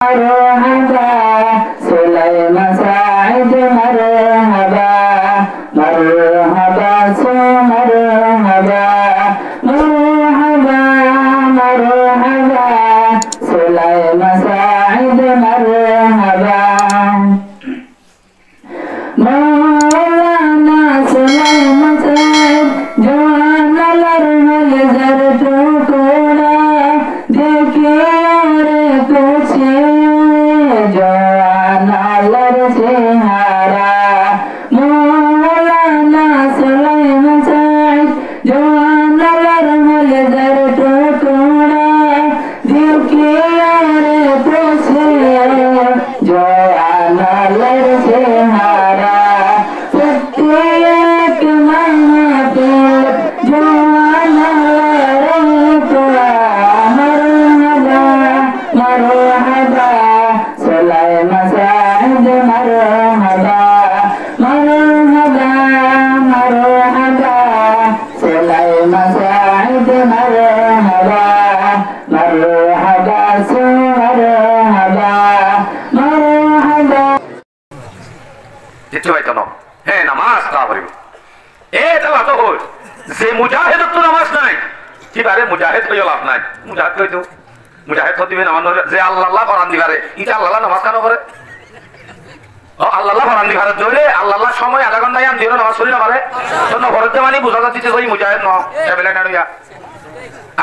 مرحبا سليمان سعيد مرحبا مرحبا مرحبا مرحبا مرحبا سليمان سعيد مرحبا مولانا سليمان سعيد جوان الارمل زرتو कोड़ा देखे और पूछे जवाना लर से हारा मौलाना सुलेमान सईद जवाना लर मल दर टोड़ा देखे और पूछे जवाना लर से हारा प्रत्येक महफिल जवाना مرحبا سليمان سعيد مرحبا مرحبا مرحبا سليمان سعيد مرحبا مرحبا مرحبا مرحبا যেতে পাইতো না হ্যাঁ নামাজ তা পড়িব এটা বাত হল যে মুজাহিদ তো নামাজ নাই কি বারে মুজাহিদ কইও লাভ নাই মুজাহিদ কইতো মুজাহিদ হতে হবে নামাজ যে আল্লাহ ফরান দিবারে এটা আল্লাহ নামাজ কেন করে ও আল্লাহ ফরান দিবারে ধরে আল্লাহ সময় আধা ঘন্টা আন দিও নামাজ পড়ি না পারে জন্য ফরজ মানে বুঝা যাচ্ছে যে মুজাহিদ ন এবেলা নাড়িয়া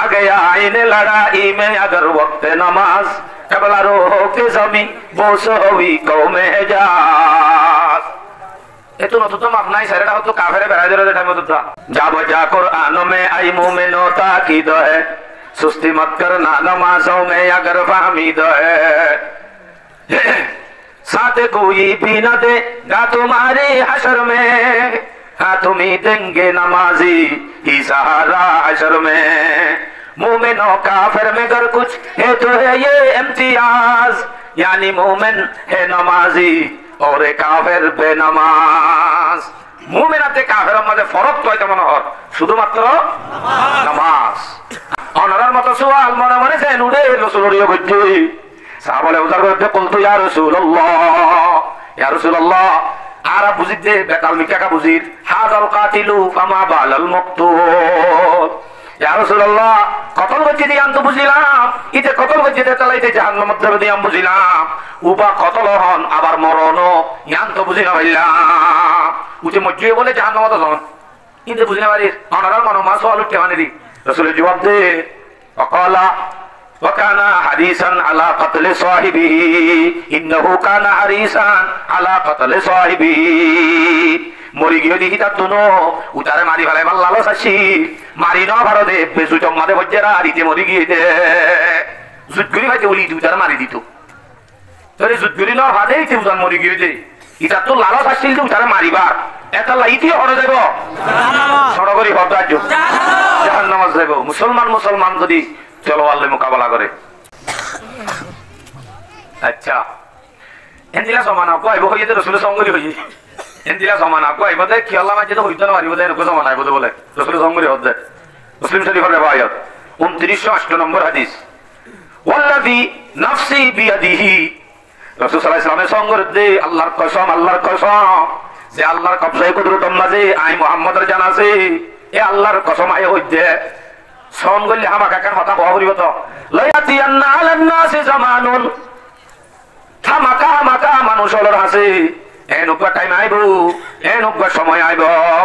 আগে আইনে লড়াই মে अगर वक्त नमाज कबला रोह के जमी बोस हुई कौमे जास এতো নতুন মাপ নাই সেটা হতো কাফেরে বেড়াই ধরে টাইম হতো যা বজা কুরআন মে আই মুমিনো তাকিদ है सुस्ती मत करना नमाजों में अगर फामीद है साथ कोई भी न देगा तुम्हारे हशर में हाँ तुम ही देंगे नमाजी ही सहारा हशर में मोमिनो काफिर में अगर कुछ है तो है ये इम्तियाज यानी मोमिन है नमाजी और काफिर बेनमाज মুমিনাতে কাফেরের মধ্যে ফরক তো এটা মনে হয় শুধুমাত্র নামাজ অনরার মতো সুয়াল মনে মনে যে নুরে রাসূলুল্লাহ কইতে সাহাবালে উজার করতে বলতো ইয়া রাসূলুল্লাহ আর বুঝিতে বেতাল মিকা বুঝির হাদাল কাতিলু ফামা বালাল মাকতুল ইয়া রাসূলুল্লাহ কতল গতি দিয়ে আনতো বুঝিলাম ইতে কতল গতি দিয়ে চালাইতে জাহান্নামের মধ্যে দিয়ে আমি বুঝিলাম উবা কতল হন আবার মরণও ইয়ান তো বুঝি না ভাইলাম উঠে মজ্জুয়ে বলে জাহান্নামে যান ইতে বুঝি না পারি অনারার মনো মা সওয়াল উঠে মানে দি রাসূলের জবাব দে وقال وكان حريصا على قتل صاحبه انه كان حريصا على قتل صاحبه মরি গিয়ে দেখি তার দুনো উতারে মারি ফেলে ভাল লালস আসি মারি ন ভারতে বেসু জম্মাতে বজ্জেরা আরিতে মরি গিয়ে দে জুতগুলি ভাইতে উলি উতারে মারি দিত তোরে জুতগুলি ন ভাদেই তে উজান মরি গিয়ে দে এটা তো লালস আসছিল যে উতারে মারিবার এটা লাইতি হরে যাব সড়গরি হদাজ জাহান্নামে যাব মুসলমান যদি চলো আল্লাহ মোকাবেলা করে আচ্ছা এন্দিলা সমানা কইব হইতে রাসূল সঙ্গরি হই এন্দিলা সমানা কইব দে কি আল্লাহ মাঝে তো হইতো না মারিব দে রকম সমানা আইব বলে রাসূল সঙ্গরি হদে মুসলিম শরীফের riwayat 2908 নম্বর হাদিস ওয়াল্লাযী নাফসি বিয়াদিহি রাসূল সাল্লাল্লাহু আলাইহি ওয়াসাল্লামের সঙ্গরে দে আল্লাহর কসম যে আল্লাহর কবজায় কুদরতম মাঝে আই মুহাম্মদের জান আছে এ আল্লাহর কসম আই হইতে সন গলি আমাকে কান কথা কওয়া করিব তো লায়াতিয়ান্না আলান নাসি জামানুন থামাকা মানুষ হলর আছে এনুকা টাইম আইব এনুকা সময় আইব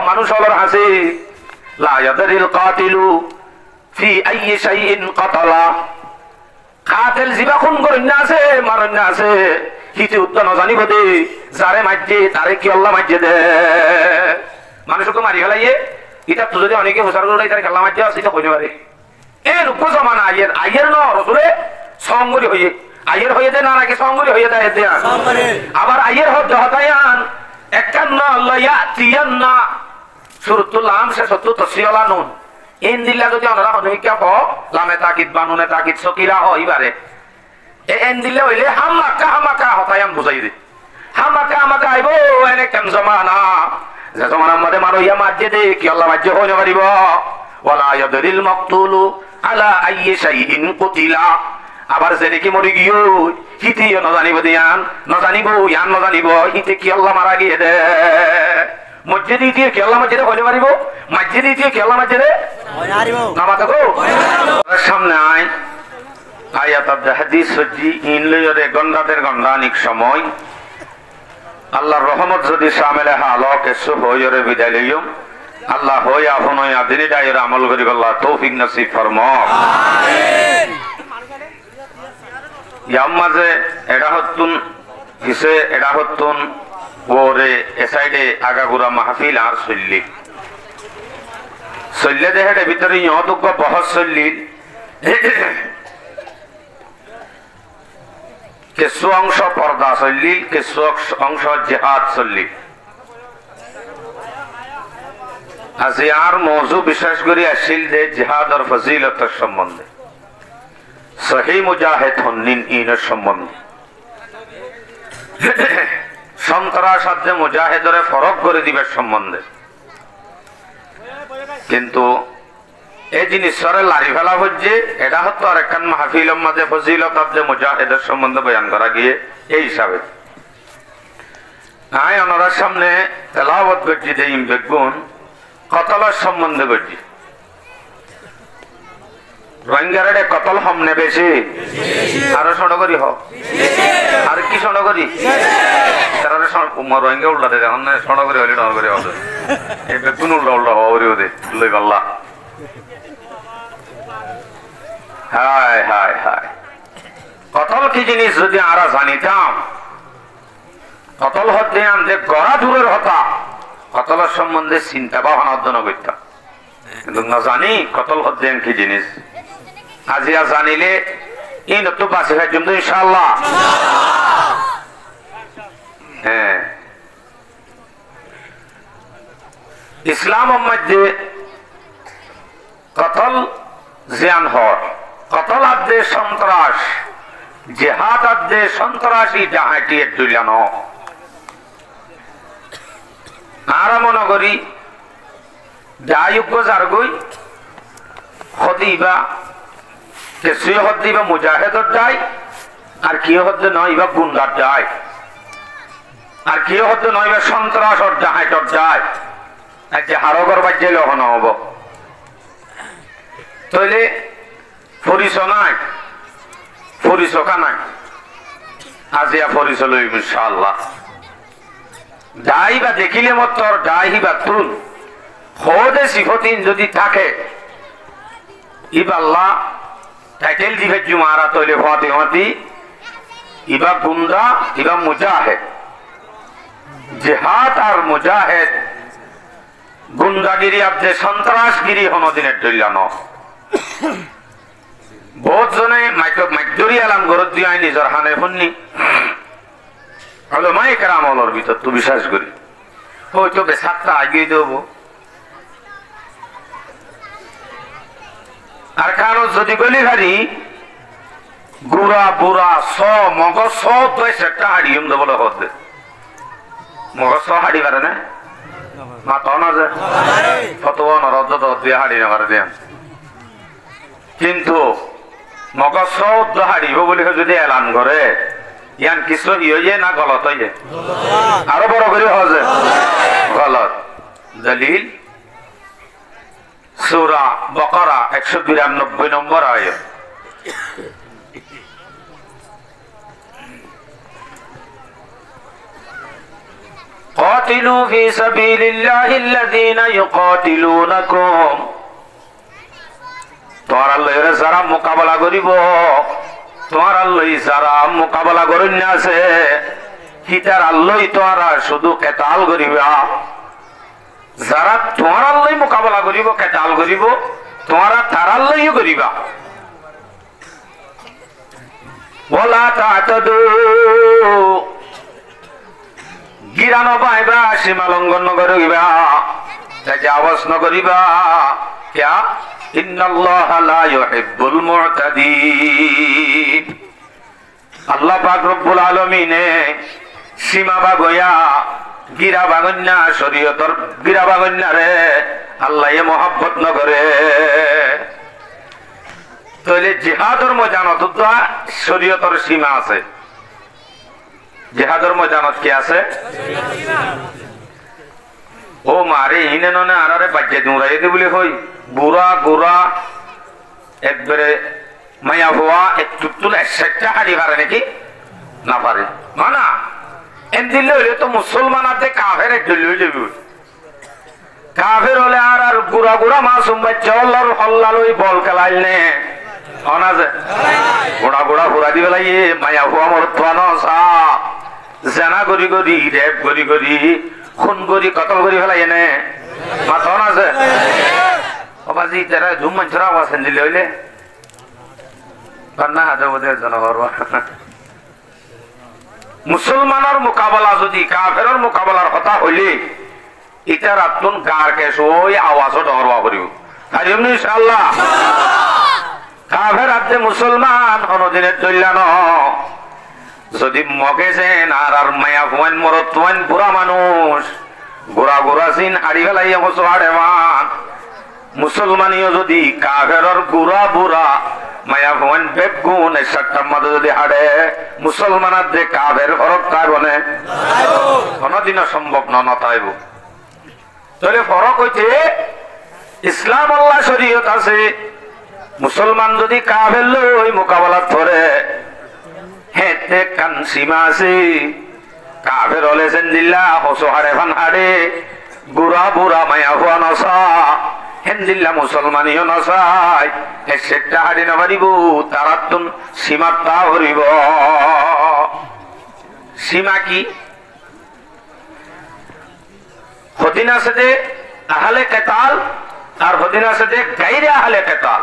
মানুষ হলর আছে লা ইয়াদরিল কাতিলু ফি আইয়ি শাইইন কাতালা কাতিল জিবা খুন করিন আছে মারন আছে হিতে উত্তর ন জানিব দে যারে মাইজে তারে কি আল্লাহ মাইজে দে মানুষকে মারি ফেলাইয়ে এটা তো যদি অনেকে হোসার করে তারে আল্লাহ মাইজে আছে এটা কইতে পারে এনুকা জমানা আইয়ের ন রাসূলে সঙ্গরি হইয়ে আয়ের হয়ে দে না নাকি সঙ্গরি হয়ে দেয় দেয়া আবার আয়ের হতায়ান একান্না লায়াতিয়ান্না সূরাতুল আনসা সত্তু তসিয়ালা নুন ইন দিল্লা যদি আমরা হনিকা হ লামে তাকিদ বানুনে তাকিদ সকিরা হইবারে এন দিল্লা হইলে হামাকা হতায়ান বুঝাই দে হামাকা আইবো এনে কেম জমানা যে জমানার মধ্যে মারইয়া মাঝে দে কি আল্লাহ মাঝে হইতে পারিব ওয়ালা ইয়াদরিল মাকতুলু আলা আইয়ি শাইইন কুতিলা আবার যেনে কি মরি গিয়ে হিতিও নজানিব দিয়ান নজানিব ইয়ান নজানিব হিতে কি আল্লাহ মারা গিয়ে দে মসজিদে দিয়ে কি আল্লাহ মসজিদে হইতে পারিব মসজিদে দিয়ে কি আল্লাহ মসজিদে নামাতে গো সামনে আয় আয়াত আব্দে হাদিস সজ্জি ইন লইরে গন্ডাদের গন্ডানিক সময় আল্লাহর রহমত যদি সামেলে হালো কেসু হইরে বিদায় লইম আল্লাহ হই আপন হই আদিনী দায়ের আমল করি আল্লাহ তৌফিক নসিব ফরমাও আমিন ইয়াম মাঝে এটা হতুন হিসে এটা হতুন ওরে এ সাইডে আগাগুড়া মাহফিল আর চললি চললে দেখে ভিতরে ইহতুক বহস চললি কিছু অংশ পর্দা চললি কিছু অংশ জিহাদ চললি আজি আর মৌজু বিশেষ করে আসিল যে জিহাদর ফজিলতের সম্বন্ধে সহি মুজাহিদ হন্নিন ইনের সম্বন্ধে সন্ত্রাস সাথে মুজাহিদরে ফরক করে দিবার সম্বন্ধে কিন্তু এই জিনিসরে লারি ফেলা হচ্ছে এটা হতো আর একখান মাহফিলের মাঝে ফজিলত যে মুজাহিদের সম্বন্ধে বয়ান করা গিয়ে এই হিসাবে আয় ওনার সামনে তেলাওয়াত করছি যে বেগুন কতলের সম্বন্ধে করছি রোহিঙ্গারে কতল হমনে বেশি আরো শোনো করি হোক আর কি শোনো করি রোহিঙ্গা উল্টাতে যখন শোনো করি হলে ডর করে হবে এই বেগুন উল্টা উল্টা হওয়া ওদের লই পাল্লা হায় হায় হায় কতল কি জিনিস যদি আরা জানিতাম কতল হতে আমাদের গড়া দূরের হতা কতলের সম্বন্ধে চিন্তা ভাবনা অর্জন করতাম কিন্তু না জানি কতল হতে কি জিনিস আজিয়া জানিলে এই নতুন বাসে খাইতাম তো ইনশাআল্লাহ হ্যাঁ ইসলাম মধ্যে কতল জিয়ান হর কতল আদে সন্ত্রাস জিহাদ আদে সন্ত্রাসী জাহাটি দুইলানো আর মনে করি যাইব যারগই হদিবা কেসুই হদিবা মুজাহিদর যায় আর কি হতে নইবা গুন্ডার যায় আর কি হতে নইবা সন্ত্রাসর জাহাইটর যায় আর যে হারগর বাজ্যে লহন হব তইলে ফরিস নাই ফরিসকা নাই আজিয়া ফরিস লইব ইনশাআল্লাহ যাইবা দেখিলে মতর যাইবা তুল হদে সিফতিন যদি থাকে ইবাল্লাহ টাইটেল দিবে জুমারা তইলে ফাতে হতি ইবা গুন্ডা ইবা মুজাহিদ জিহাদ আর মুজাহিদ গুন্ডাগিরি আপনি সন্ত্রাসগিরি হনদিনের দৈলানো বহুত জনে মাইদরি আলাম গরত দিয়ে নিজের হানে শুননি হলো মাই কেরাম হলোর ভিতর তো বিশ্বাস করি হয়তো বেসাতটা আগিয়ে দেব আর কারণ যদি গলি ভারি গুড়া বুড়া স মগজ সব সেটা হারিয়ে দেবলে হতে মগজ স হারি পারে না মাথা না যে কত নরদ দিয়ে হারি না পারে দেন কিন্তু মগজ সব হারিব বলে যদি এলান করে ইয়ান কিছু ইয়ে না গলত হয়ে আরো বড় করে হজে গলত দলিল সূরা বাকারা 192 নম্বর আয়াত قاتلوا في سبيل الله الذين يقاتلونكم তোমার আল্লাহর যারা মোকাবেলা করিব তোমার আল্লাহ যারা মোকাবেলা করেন না আছে হিতার আল্লাহ তোরা শুধু কেতাল করিবা যারা তোমার আল্লাহ মোকাবেলা করিব কেতাল করিব তোমরা তার আল্লাহই করিবা ওয়ালা তাতাদু গিরানো পাইবা সীমা লঙ্ঘন করিবা তাজাওয়াজ ন করিবা क्या इन्नल्लाह ला युहिब्बुल मुअतादीन अल्लाह पाक रब्बुल आलामीन सीमा बागया गिरा बागन्ना शरीयतर गिरा बागन्ना रे अल्लाह ये मोहब्बत न करे তাহলে জিহাদের ময়দানত তো শরীয়তের সীমা আছে। জিহাদের ময়দানত কি আছে? ও মারে ইনে ননে আরারে বাজ্যে দুরাই দি বলি হই বুড়া গোড়া একবারে মায়া হওয়া একটু তুলে সেটা হারি পারে নাকি? না পারে মানা এন দিলে হইলে তো মুসলমান আছে কাফের একটু লই যাবে। কাফের হলে আর আর গুড়া গুড়া মাসুম বাচ্চা আল্লাহর হল্লা লই বল খেলাইল নে অনাজে গোড়া গোড়া ঘুরা দি বেলাই মায়া হওয়া মরত্বান সা জানা গরি গরি রেপ গরি গরি খুন গরি কতল গরি ফেলাই এনে মাথন আছে বাজি তারা ঝুম মানুষরা আওয়াজ দিলে হইলে কান্না হাতে বোধ জনগর মুসলমানের মোকাবেলা যদি কাফের মোকাবেলার কথা হইলে ইটার আত্মন গার কেশ ওই আওয়াজও ডরবা করিব আর এমনি ইনশাআল্লাহ কাফের আত্মে মুসলমান কোনদিনের চললা ন যদি মগেছেন আর আর মায়া ফুয়ান মরত ফুয়ান বুড়া মানুষ গোড়া গোড়া সিন হাড়ি ফেলাই বসো হাড়ে মান মুসলমানিও যদি কাফের গুড়া বুড়া মায়া ফুয়ান বেগুন একটার মধ্যে যদি হাড়ে মুসলমানের যে কাফের ফরক তাই বলে কোনদিনও সম্ভব নতাইব। তাহলে ফরক হইতে ইসলাম আল্লাহ শরীয়ত আছে মুসলমান যদি কাফের লই মোকাবেলা ধরে হেতে কান সীমা আছে কাফের হলে সেন্দিল্লা হসো হাড়ে ফান হাড়ে বুড়া বুড়া মায়া হওয়া নসা হেন্দিল্লা মুসলমানিও নসাই সেটা হাড়ি না পারিব তারা তুন সীমাটা হরিব। সীমা কি? হদিন আছে যে আহলে কেতাল আর হদিন আছে যে গাইরে আহলে কেতাল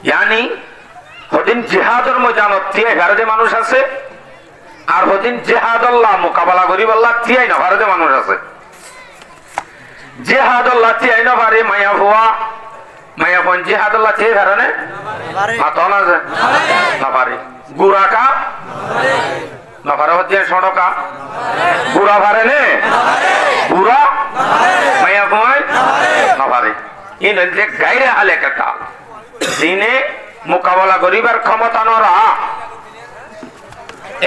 ইয়ানি হদিন জিহাদের ময়দানত 11 মানুষ আছে আর হদিন জিহাদ আল্লাহ মোকাবেলা করিব আল্লাহ 93 মানুষ আছে। জিহাদ আল্লাহ 93 মায়া ভুয়া মায়া ফোন জিহাদ আল্লাহ 93 মাতন আছে না পারে গুরাকা না পারে হচ্ছে সড়কা গুড়া পারে নে গুড়া মায়া ফোন না পারে ইন যে গাইরে আলে কথা দিনে মোকাবেলা করিবার ক্ষমতা নরা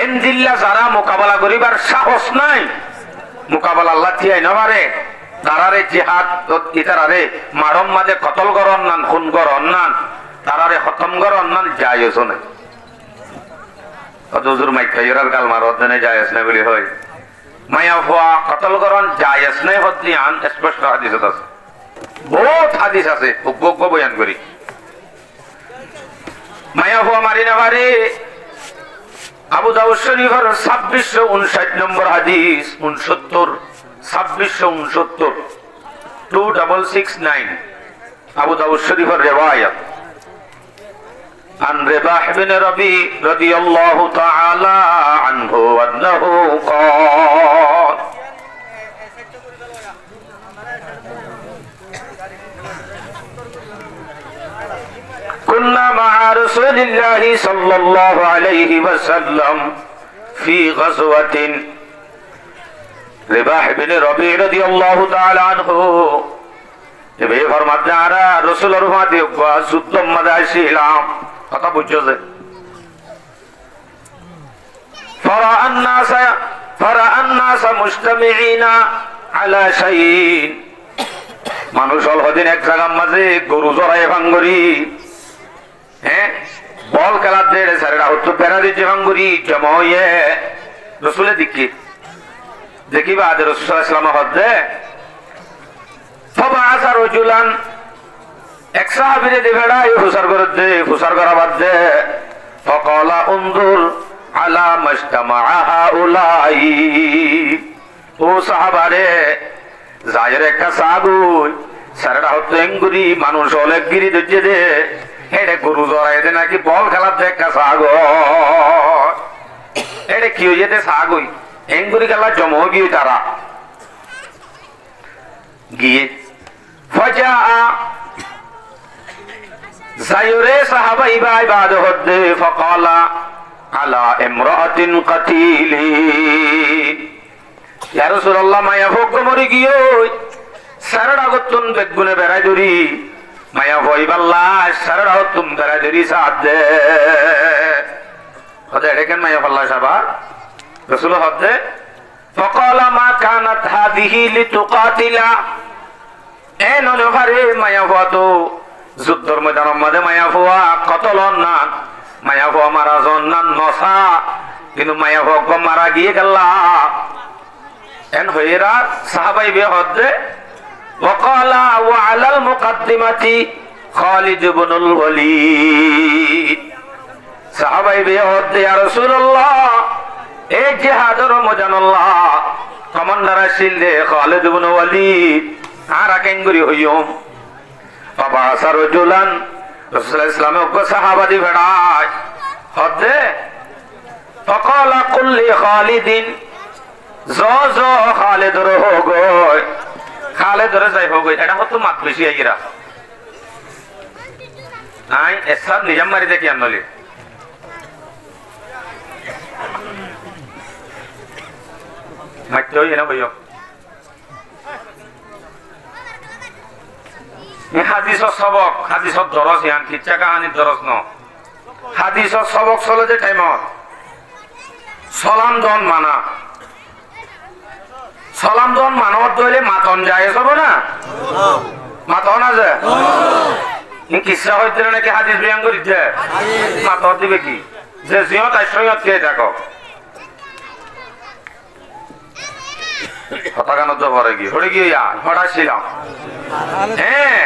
এনদিল্লা যারা মোকাবেলা করিবার সাহস নাই মোকাবেলা আল্লাহ থিয়াই নবারে তারারে জিহাদ ইতারারে মারম মাঝে কতল গরন নান খুন গরন নান তারারে খতম গরন নান জায়েজ নাই হুজুর মাইকাইরার গাল মারত নেই জায়েজ নাই বলি হয় মায়া ফুয়া কতল গরন জায়েজ নাই হতলি আন স্পষ্ট হাদিস আছে বহুত হাদিস আছে উগ্গ বয়ান করি মায়া ফুয়া মারি না পারে আবু দাউদ শরীফের 2659 নম্বর হাদিস 2669 2669 আবু দাউদ শরীফের রিওয়ায়াত عن رباح بن ربيع رضي الله تعالى عنه أنه قال كنا مع رسول الله صلى الله عليه وسلم في غزوة رباح بن ربيع رضي الله تعالى عنه এবে ফরমাতে আরা রাসূলের ফাতে যুদ্ধ মধ্যে ছিলাম কথা বুঝছো যে ফারা আন-নাস মুজতামিঈনা আলা শাইইন মানুষ অলহদিন এক জায়গার মাঝে গরু জড়ায় ভাঙ্গরি হ্যাঁ বল খেলার দেড়ে সারেরা হতো পেরা দিচ্ছে ভাঙ্গরি জময়ে রাসূলের দিকে দেখিবা আদের রাসূল সাল্লাল্লাহু আলাইহি ওয়াসাল্লাম হদে فبعث رجلا এক সাহাবীরে দেবেড়া ফুসার করে দে ফুসার করা বাদ দে فقال انظر على ما اجتمع هؤلاء ও সাহাবারে জায়ের একটা সাগুই সারেরা হতো এঙ্গুরি মানুষ হলে গিরি দজ্জে দে হেডে গরু জড়াই দে নাকি বল খেলার দে একটা সাগো হেডে কি হয়ে যেতে সাগুই এঙ্গুরি খেলা জমা গিয়ে তারা গিয়ে ফজা জায়রে সাহাবা ইবাই বাদ হদে ফকালা আলা ইমরাতিন কাতিলি ইয়া রাসূলুল্লাহ মায়া ভোগ মরি গিয়ে সারডা গতন বেগুনে বেড়াই দরি মায়া ভয় বাল্লা সারা তুম তারা দেরি সাথ দে হদে দেখেন মায়া পাল্লা সাবা রাসূল হদে فقال ما كانت هذه لتقاتل এ নলভারে মায়া ভয়া তো যুদ্ধর ময়দানের মধ্যে মায়া ভয়া কতল না মায়া ভয়া মারা জন্নান নসা কিন্তু মায়া ভয়া মারা গিয়ে গেল এন হইরা সাহাবাই বে হদে وقال وعلى المقدمة خالد بن الوليد সাহাবাই বে হদে ইয়া রাসূলুল্লাহ এই জিহাদের ময়দান আল্লাহ কমান্ডার ছিল খালিদ ইবনে ওয়ালিদ আর কেঙ্গুরি হইয়ম বাবা সারজুলান রাসূলুল্লাহ ইসলামে ও সাহাবাদি ভেড়ায় হদে ফকালা কুল্লি খালিদিন জো খালিদ র হো গয় খালিদ র যাই হো গয় এটা হতো মাত বেশি আইরা আই এসব নিজাম মারি দেখি আনলি মাইতই না ভাইও হাদিসর সবক হাদিসর দরস ইয়ান কিচ্ছা কাহানির দরস ন হাদিসর সবক চলে যে টাইমত সালাম দন মানা সালাম দন মানবত দইলে মাতন যায় সব না মাতন আছে কিচ্ছা হইতে নাকি হাদিস বিয়ান করিছে মাতন দিবে কি যে জিয়ত আশ্রয়ত কে দেখো কথা কেন তো পরে গিয়ে হরে গিয়ে হঠাৎ ছিলাম হ্যাঁ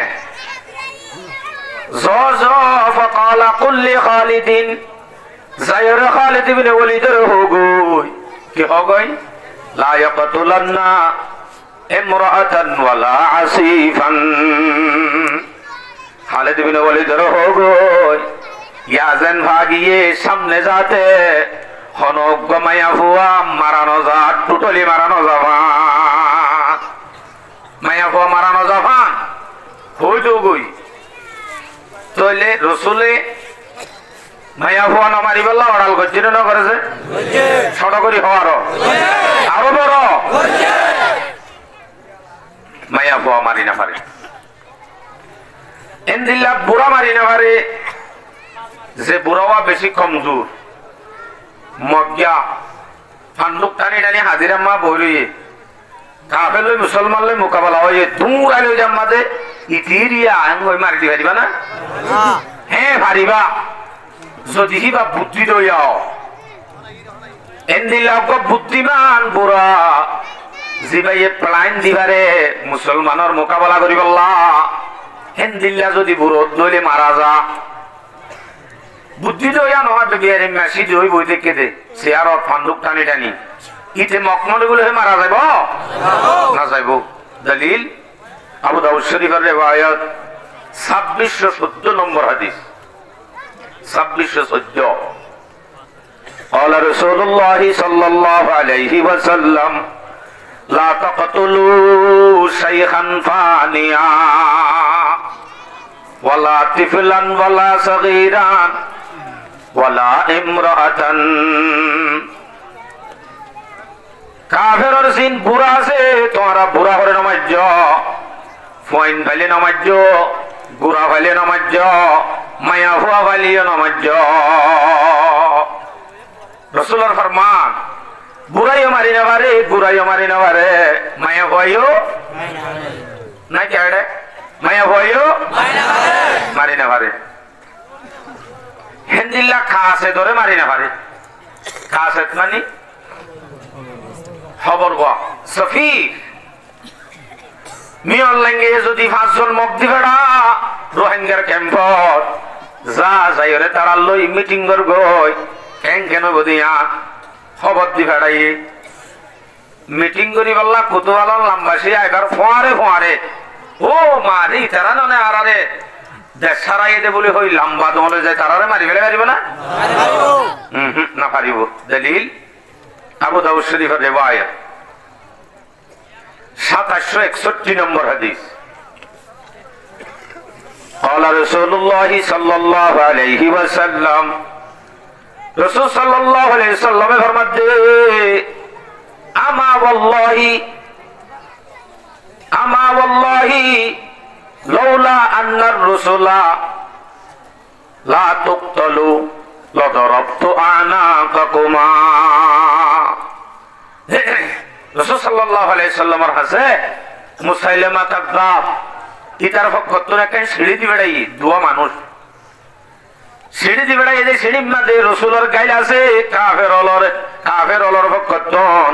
فقال قل لخالد زير خالد بن وليد هوغوي কি হগই لا يقتلن امرأة ولا عصيفا খালিদ বিন ওয়ালিদ হগোই ইয়াজেন ভাগিয়ে সামনে যাতে হনজ্ঞ মায়া ফুয়া মারানো যা টুটলি মারানো যাবান মায়া ফুয়া মারানো যাবান হইতো গই তইলে রসুলে মায়া ফুয়া না মারি বললা অড়াল করছিল না করেছে ছোট করি হওয়ারও আরো বড় মায়া ফুয়া মারি না পারে এন্দিল্লা বুড়া মারি না পারে যে বুড়াওয়া বেশি কমজোর মজ্ঞা ফান্ডুক টানি টানি হাজিরাম্মা বইলি কাফের লই মুসলমান লই মোকাবেলা হয়ে দূর আলো জাম্মাতে ইতিরিয়া আং হই মারি দি পারিবা না হ্যাঁ পারিবা যদি হিবা বুদ্ধি দইয়াও এন্দিল্লা বুদ্ধিমান বুড়া জিবাইয়ে প্লাইন দিবারে মুসলমানের মোকাবেলা করিবল্লা হেন্দিল্লা যদি বুড়ো দইলে মারা যা বুদ্ধি দইয়া নহয় বিয়ারে মেসি দই বই দেখে দে সে আর ফান্ডুক টানি টানি ইতে মকমল গুলো মারা যাইব না যাইব দলিল আবু দাউদ শরীফের রিওয়ায়াত 2614 নম্বর হাদিস 2614 قال رسول الله صلى الله عليه وسلم لا تقتلوا شيخا فانيا ولا طفلا ولا صغيرا ولا امرأة কাফেরর সিন বুড়া আছে তোমরা বুড়া করে নমাজ্য ফয়েন ভাইলে নমাজ্য বুড়া ভাইলে নমাজ্য মায়া হুয়া ভাইলে নমাজ্য রাসূলের ফরমান বুড়াইও মারি না পারে বুড়াইও মারি না পারে মায়া হইও না কেড়ে মায়া হইও মারি না পারে হেন্দিল্লা খাসে ধরে মারি না পারে খাসে মানে খবর গো সফি মিয়র লেঙ্গে যদি 5 জন মগদি বেড়া রোহিঙ্গার ক্যাম্পত যা যাইরে তারা লই মিটিং কর গই কেন বদিয়া খবর দি বেড়াই মিটিং করি বললা কুতুয়ালা লম্বাসি আইবার ফোয়ারে ফোয়ারে ও মারি তারা ননে আরারে দেশ সারাই দে বলে হই লম্বা দলে যায় তারারে মারি ফেলে পারিব না না পারিব দলিল আবু দাউদ শরীফের রিওয়ায়াত 2761 নম্বর হাদিস قال رسول الله صلى الله عليه وسلم رسول صلى الله عليه وسلم فرماتے اما والله লাউলা আন্নার রাসূলা লা তুকতালু লাদারাবতু আনাকাকুমা। রাসূল সাল্লাল্লাহু আলাইহি সাল্লামের হাসে মুসাইলামা কাযযাব ইতার ফকতরে কেন সিঁড়ি দিবেড়াই দুয়া মানুষ সিঁড়ি দিবেড়াই যে সিঁড়ি মাঝে রাসূলের গাইল আছে কাফের অলর ফকতন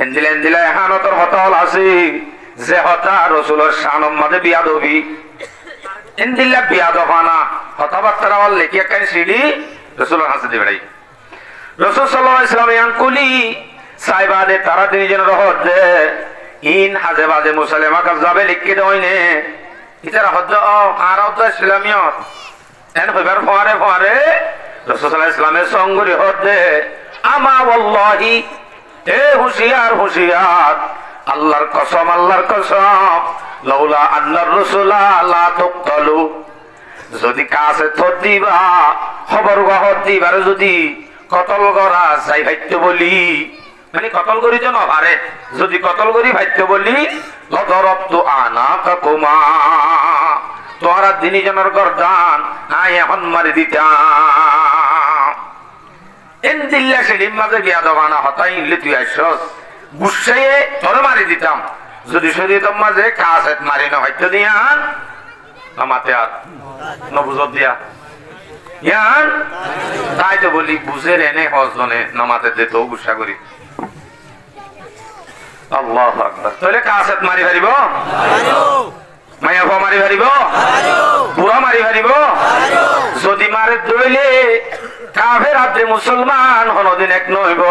এন্দিলে হানতর হতল আছে যে হতা রাসূলের শানম মাঝে বিয়াদবি এন্দিল্লা বিয়াদফানা কথাবার্তা বল লেখি কেন সিঁড়ি রাসূলের হাসে দিবেড়াই। রাসূল সাল্লাল্লাহু আলাইহি সাল্লাম ইয়ানকুলি সাইবাদে তারা তিনজন রহত দে ইন হাজে বাজে মুসাইলামা কাযযাবে লিখি দইনে ইতারা হদ আর তো ইসলামিয়ত এন হইবার ফরে রাসূল সাল্লাল্লাহু আলাইহি সাল্লামের সঙ্গরি হদ দে আমা ওয়াল্লাহি এ হুশিয়ার আল্লাহর কসম লাউলা আন্নার রাসূলা লা তুকতালু যদি কাছে থর দিবা খবর গহত দিবার যদি কতল করা যাই ভাইত্য বলি মানে কতল করি তো নভারে যদি কতল করি ভাইত্য বলি লাদারাবতু আনাকাকুমা তোরা দিনী জনের গর্দান আই এখন মারি দিতাম। এন্দিল্লা সেলিম মাঝে বিয়াদবানা হতাই ইনলে তুই আইসস গুসাইয়ে তোরে মারি দিতাম যদি শরীয়তের মাঝে কাছে মারি না ভাইত্য দিয়ান আমাতে আর নবুজত দিয়া ইয়ান তাই তো বলি বুঝের এনে হজনে নামাতে দে তো গুসা করি আল্লাহু আকবার তাহলে কাসেত মারি হারিব মায়া ফ মারি হারিব বুড়া মারি হারিব যদি মারে দইলে কাফের হাতে মুসলমান হনদিন এক নইব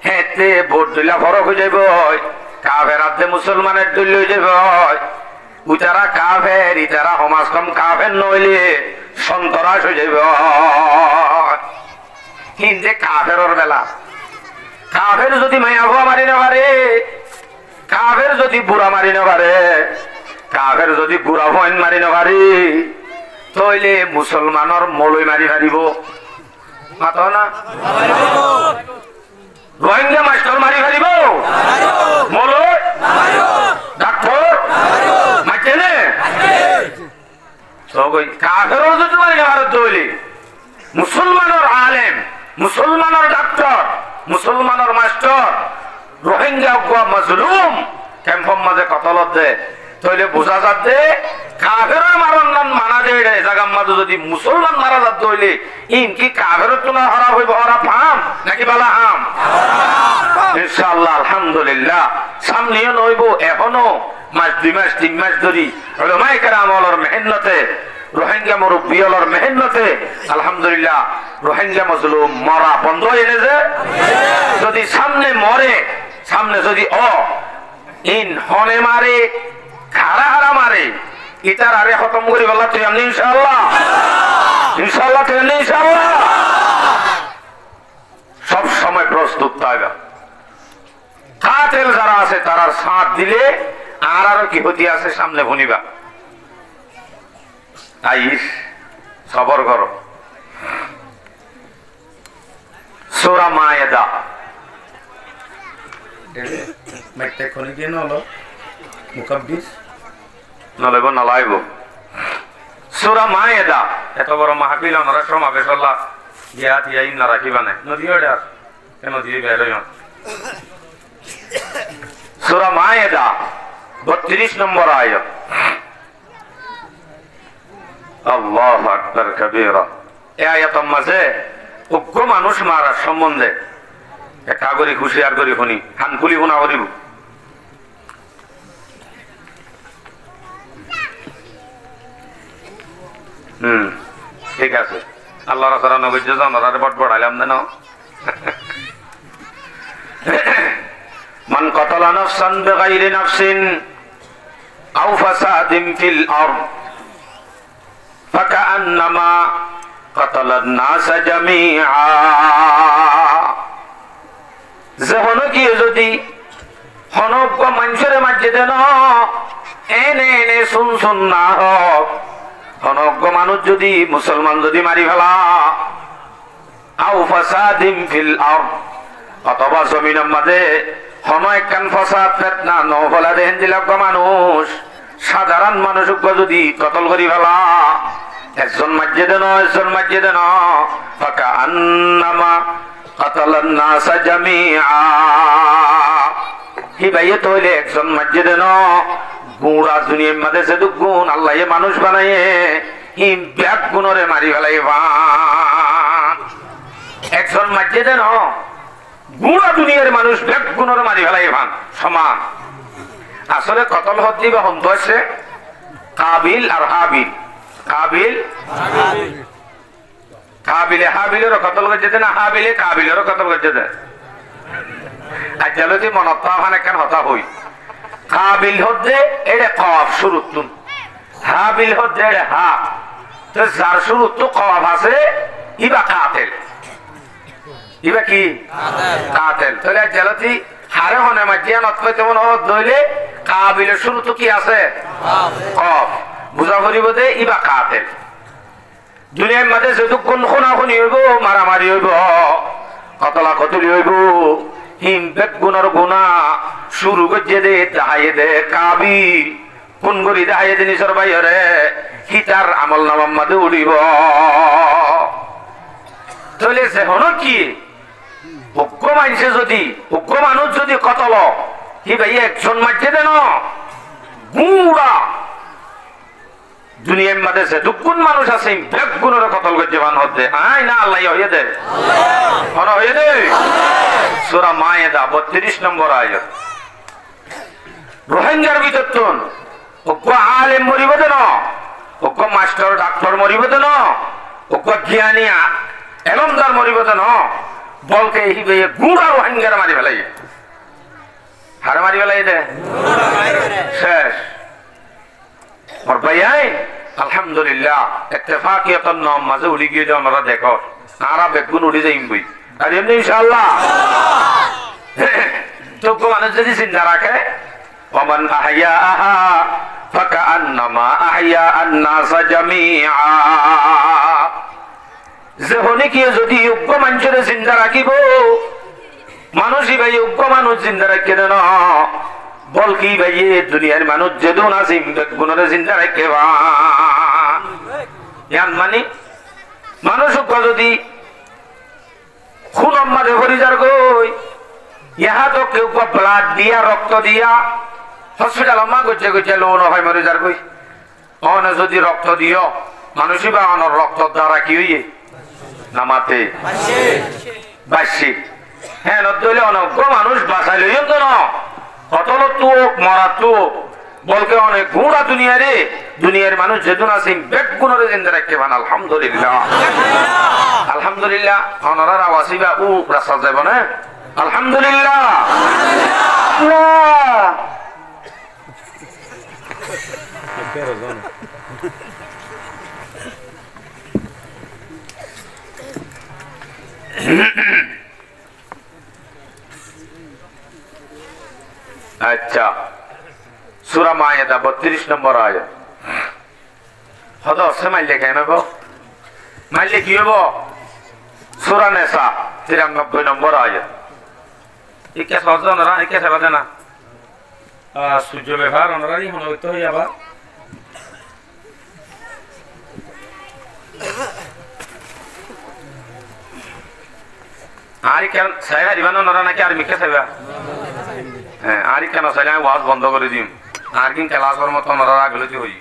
হেতে ভোট দিলা ফরক হয়ে যাইব কাফের হাতে মুসলমানের দইল হয়ে যাইব উতারা কাফের ইতারা সমাজ কম কাফের নইলে সন্তরাস হয়ে যাইব হিন্দে কাফেরর বেলা কাফের যদি মায়া ভুয়া মারি না পারে কাফের যদি বুড়া মারি না পারে কাফের যদি বুড়া ভয়ন মারি না পারি তইলে মুসলমানের মলই মারি পারিব মাত না রোহিঙ্গা মাস্টার মারি পারিব মলই ডাক্তার মাইতেনে কাফেরও যদি মারি না পারে তইলে মুসলমানের আলেম মুসলমানের ডাক্তার মুসলমানের মাস্টার রোহিঙ্গা মাজলুম ক্যাম্পর মাঝে কতলত দে তইলে বোঝা যাচ্ছে কাফেরের মারার নাম মানা দেয় জায়গার মাঝে যদি মুসলমান মারা যাত হইলে ইনকি কাফেরের তো না হরা হইব হরা ফাম নাকি বালা হাম ইনশাআল্লাহ আলহামদুলিল্লাহ সামনেও নইব এখনো মাস 2 মাস 3 মাস ধরি উলামায়ে কেরাম ওয়ালার মেহনতে রোহিঙ্গা মুরব্বিয়ালার মেহনতে আলহামদুলিল্লাহ রোহিঙ্গা মাজলুম মরা বন্ধ হয়ে গেছে যদি সামনে মরে সামনে যদি ইন হনে মারে খারা হারা মারে ইতার আরে খতম করি বলা তুই আমি ইনশাআল্লাহ ইনশাআল্লাহ তুই ইনশাআল্লাহ সব সময় প্রস্তুত থাকবে কাতেল যারা আছে তারার সাথ দিলে আর আরো কি হতি আছে সামনে ভুনিবা আইস সবর করো সূরা মায়েদা মেটে কোন কি নলো মুকাব্বিস নলেব নালাইব সূরা মায়েদা এত বড় মাহফিল আমরা সমাবেশ আল্লাহ গিয়াত ইয়াইন না রাখিবানে নদীও ডার কেন দিয়ে বেরোয় সূরা মায়েদা 32 নম্বর আয়াত আল্লাহু আকবার কবীরা এই আয়াতের মাঝে উগ্র মানুষ মারার সম্বন্ধে একটা করি হুঁশিয়ার করি শুনি হানকুলি শুনা করিব ঠিক আছে আল্লাহ রাসূল নবী জানারে বট বড়াইলাম না মান কাতালা নাফসান বিগাইরি নাফসিন আও ফাসাদিন ফিল আরদ ফাকান্নামা কাতালান নাস জামিআ যেহনো কি যদি হনক মানুষের মাঝে দেন এনে এনে শুন না হোক হনজ্ঞ মানুষ যদি মুসলমান যদি মারি ফেলা আও ফাসাদিন ফিল আরদ অথবা জমিনের মাঝে হন একখান ফসাদ ফিতনা ন ফলা দেন দিলক মানুষ সাধারণ মানুষকে যদি কতল করি ফেলা একজন মসজিদে ন একজন মসজিদে ন ফাকা আন্নামা কাতালান নাসা জামিআ হি ভাইয়ে তইলে একজন মসজিদে ন গুড়া দুনিয়ার মধ্যে সে গুণ আল্লাহ মানুষ বানায়ে হি ব্যাগ গুণরে মারি ফেলাইবা একজন মসজিদে ন গুড়া দুনিয়ার মানুষ ব্যাগ গুণরে মারি ফেলাইবা সমান আসলে কতল হতে বা হন্ত আছে কাবিল আর হাবিল কাবিল কাবিলে হাবিলেরও কতল করছে না হাবিলে কাবিলেরও কতল করছে আর যদি মনত মানে কেন হতা হই কাবিল হচ্ছে এটা কফ শুরুতুন হাবিল হচ্ছে এটা হা তো যার শুরু তো কফ আছে ইবা কাতেল ইবা কি কাতেল তাহলে জলতি হারে হনে মাঝিয়া নতলে তেমন দইলে কাবিলের শুরু তো কি আছে কফ বুঝা করিব দে ইবা কাতেল দুনিয়ার মধ্যে যতক্ষণ খুনাখুনি হইব মারামারি হইব কতলা কতলি হইব হিম বেগ গুণর গুণা শুরু করছে দে দাহাইয়ে দে কাবিল কোন করি দাহাইয়ে দে নিজের বাইরে হিতার আমল নামার মধ্যে উড়িব চলেছে হন কি অজ্ঞ মানছে যদি অজ্ঞ মানুষ যদি কতল কি ভাই একজন মাঝে দেন গুড়া দুনিয়ার মধ্যে সে দুগুণ মানুষ আছে ব্যাগ গুণের কতল করছে মান হতে আয় না আল্লাহ হয়ে দে হয়ে দে সূরা মায়েদা 32 নম্বর আয়াত রোহিঙ্গার ভিতর তুন অজ্ঞ আলেম মরিব দেন অজ্ঞ মাস্টার ডাক্তার মরিব দেন অজ্ঞ জ্ঞানী এলমদার মরিব দেন বলকে হিবে গুড়া রোহিঙ্গার মারি ফেলাই হারে মারি ফেলাই দে শেষ और भाई अल्हम्दुलिल्लाह इत्तेफाकियतन नाम माजे उड़ी गए जो हमारा देखो आरा बेगुन उड़ी जाइम भाई अरे हमने इंशाअल्लाह तो को माने जदी जिंदा रखे वमन अहयाहा फकअन्नमा अहया अन्नास जमीआ जहोने की जदी उग्ग मंचरे जिंदा राखिबो मानुषी भाई उग्ग मानुष जिंदा राखे ना বল কি ভাই দুনিয়ার মানুষ যেদুন আছে গুণরে চিন্তা রাখে মানে মানুষ যদি খুন মাঝে হরিজার গই ইহা তো কেউ ব্লাড দিয়া রক্ত দিয়া হসপিটাল আমা গছে গছে লোন হয় মরিজার গই অন যদি রক্ত দিও মানুষই বা অনর রক্ত দ্বারা কি হইয়ে নামাতে বাসি হ্যাঁ নদলে অনজ্ঞ মানুষ বাঁচাই লইম তো না কতল তুক মরা তুক বলকে অনেক গুড়া দুনিয়া রে দুনিয়ার মানুষ যেদিন আছে বেগ গুণরে জিন্দা রাখতে পান আলহামদুলিল্লাহ আলহামদুলিল্লাহ অনরার আওয়াসিবা ও রাস্তা যাব না আলহামদুলিল্লাহ अच्छा सूरा मायदा 32 नंबर आयत हदो से माइले कहना बो माइले कियो बो सूरा निसा 93 नंबर आयत ये क्या सोचो ना ये क्या समझ ना सूर्य व्यवहार ओनरा नहीं होना तो या बा आरी क्या साया रिवानो नरा ना क्या आरी मिक्के साया আর কেন চাইলে আমি ওয়াজ বন্ধ করে দিম আর কিন ক্লাসের মতো ওনারা রাখলে হই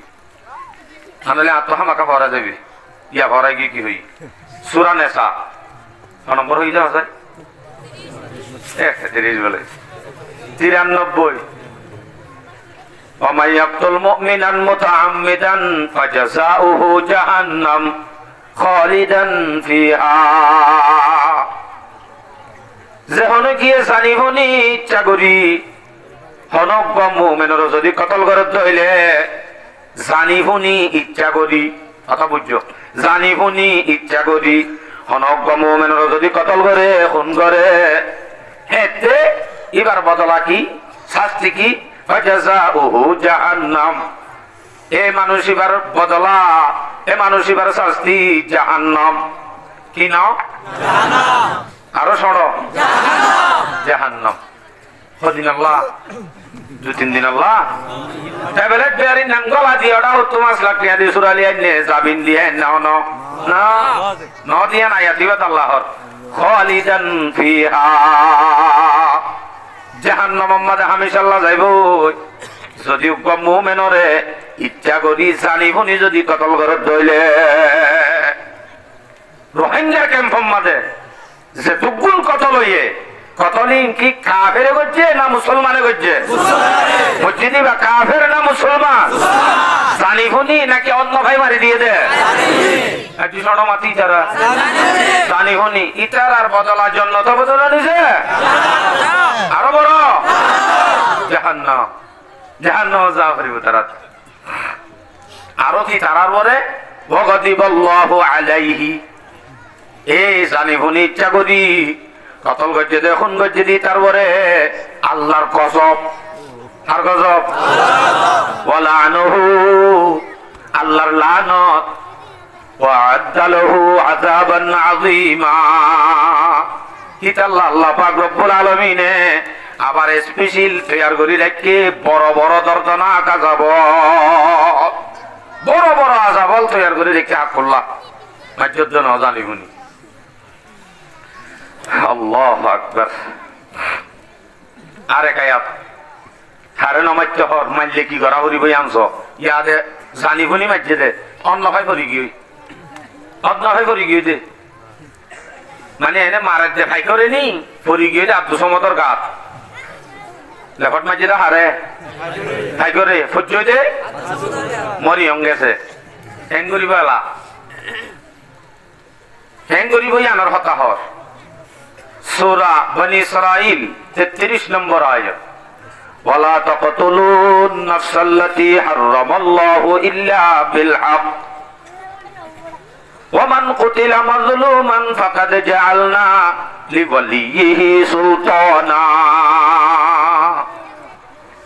আনলে আত্মহামাকা ভরা যাবে ইয়া ভরাই গিয়ে কি হই সূরা নিসা নম্বর হই যাওয়া যায় 130 বলে 93 ومن يقتل مؤمنا متعمدا فجزاؤه جهنم خالدا فيها যেহন গিয়ে জানিবনি ইচ্ছা করি হনক বা মুমিনের যদি কতল করে ধইলে জানিবনি ইচ্ছা করি কথা বুঝছো জানিবনি ইচ্ছা করি হনক বা মুমিনের যদি কতল করে খুন করে হেতে এবার বদলা কি শাস্তি কি ফাজাজাউহু জাহান্নাম এ মানুষ এবার বদলা এ মানুষ এবার শাস্তি জাহান্নাম কি নাও জাহান্নাম আরো সড়ো জাহান্নাম কদিন আল্লাহ 2-3 দিন আল্লাহ ট্যাবলেট বেয়ারি নাম গলা দিয়ে ওটা 5 লাখ টাকা দিয়ে সুরালি আইনে জামিন দিয়ে নাও না না দিয়ে না ইয়াতিবাত আল্লাহর খালিদান ফিহা জাহান্নাম মধ্যে হামেশা আল্লাহ যাইব যদি মুমিনরে ইচ্ছা করি জানিবনি যদি কতল ঘরত দইলে রোহিঙ্গা ক্যাম্পের মধ্যে যে দুগুণ কতল হইয়ে কতলিং কি কাফেরে করছে না মুসলমানে করছে মসজিদি বা কাফের না মুসলমান জানিবনি নাকি অন্য ভাই মারি দিয়ে দে একটি সনমাতি যারা জানিবনি ইটার আর বদলার জন্য তো বদলা নিছে আরো বড় জাহান্নাম জাহান্নাম যা করিব তারা আরো কি তারার পরে ওয়াগদিবাল্লাহু আলাইহি এই জানিবনি ইচ্ছা করি কতল গজ্জে দেখুন গজ্জে দি তারপরে আল্লাহর গজব আর গজব ওয়ালানুহু আল্লাহর লানত ওয়া আদালহু আযাবান আযীমা কিতাল্লাহ আল্লাহ পাক রব্বুল আলামিনে আবার স্পেশাল তৈয়ার করি রাখে বড় বড় দর্দনাক আযাব বড় বড় আযাব তৈয়ার করে রেখে আকুল্লাহ মাজ্জুদ না জানিবনি আল্লাহু আকবার আরেক আয়াত হারে নমাইতে হর মাইলে কি করা করিব আনছো ইয়াদে জানিবনি মাইতে দে অন্য ভাই করি গিয়ে অন্য ভাই করি গিয়ে দে মানে এনে মারার দে ভাই করে নি পরি গিয়ে দে আব্দুল সমদর গাত লেফট মাইতে দে হারে ভাই করে ফুজ দে মরি গেছে হ্যাং করিব এলা হ্যাং করিব আনার হতা হর সূরা বনি ইসরাইল 33 নম্বর আয়াত ওয়ালা তাকতুলুন নাফসাল্লাতী হারামাল্লাহু ইল্লা বিল হক ওয়া মান কুতিলা মাজলুমান ফাকাদ জাআলনা লিওয়ালিয়িহি সুলতানা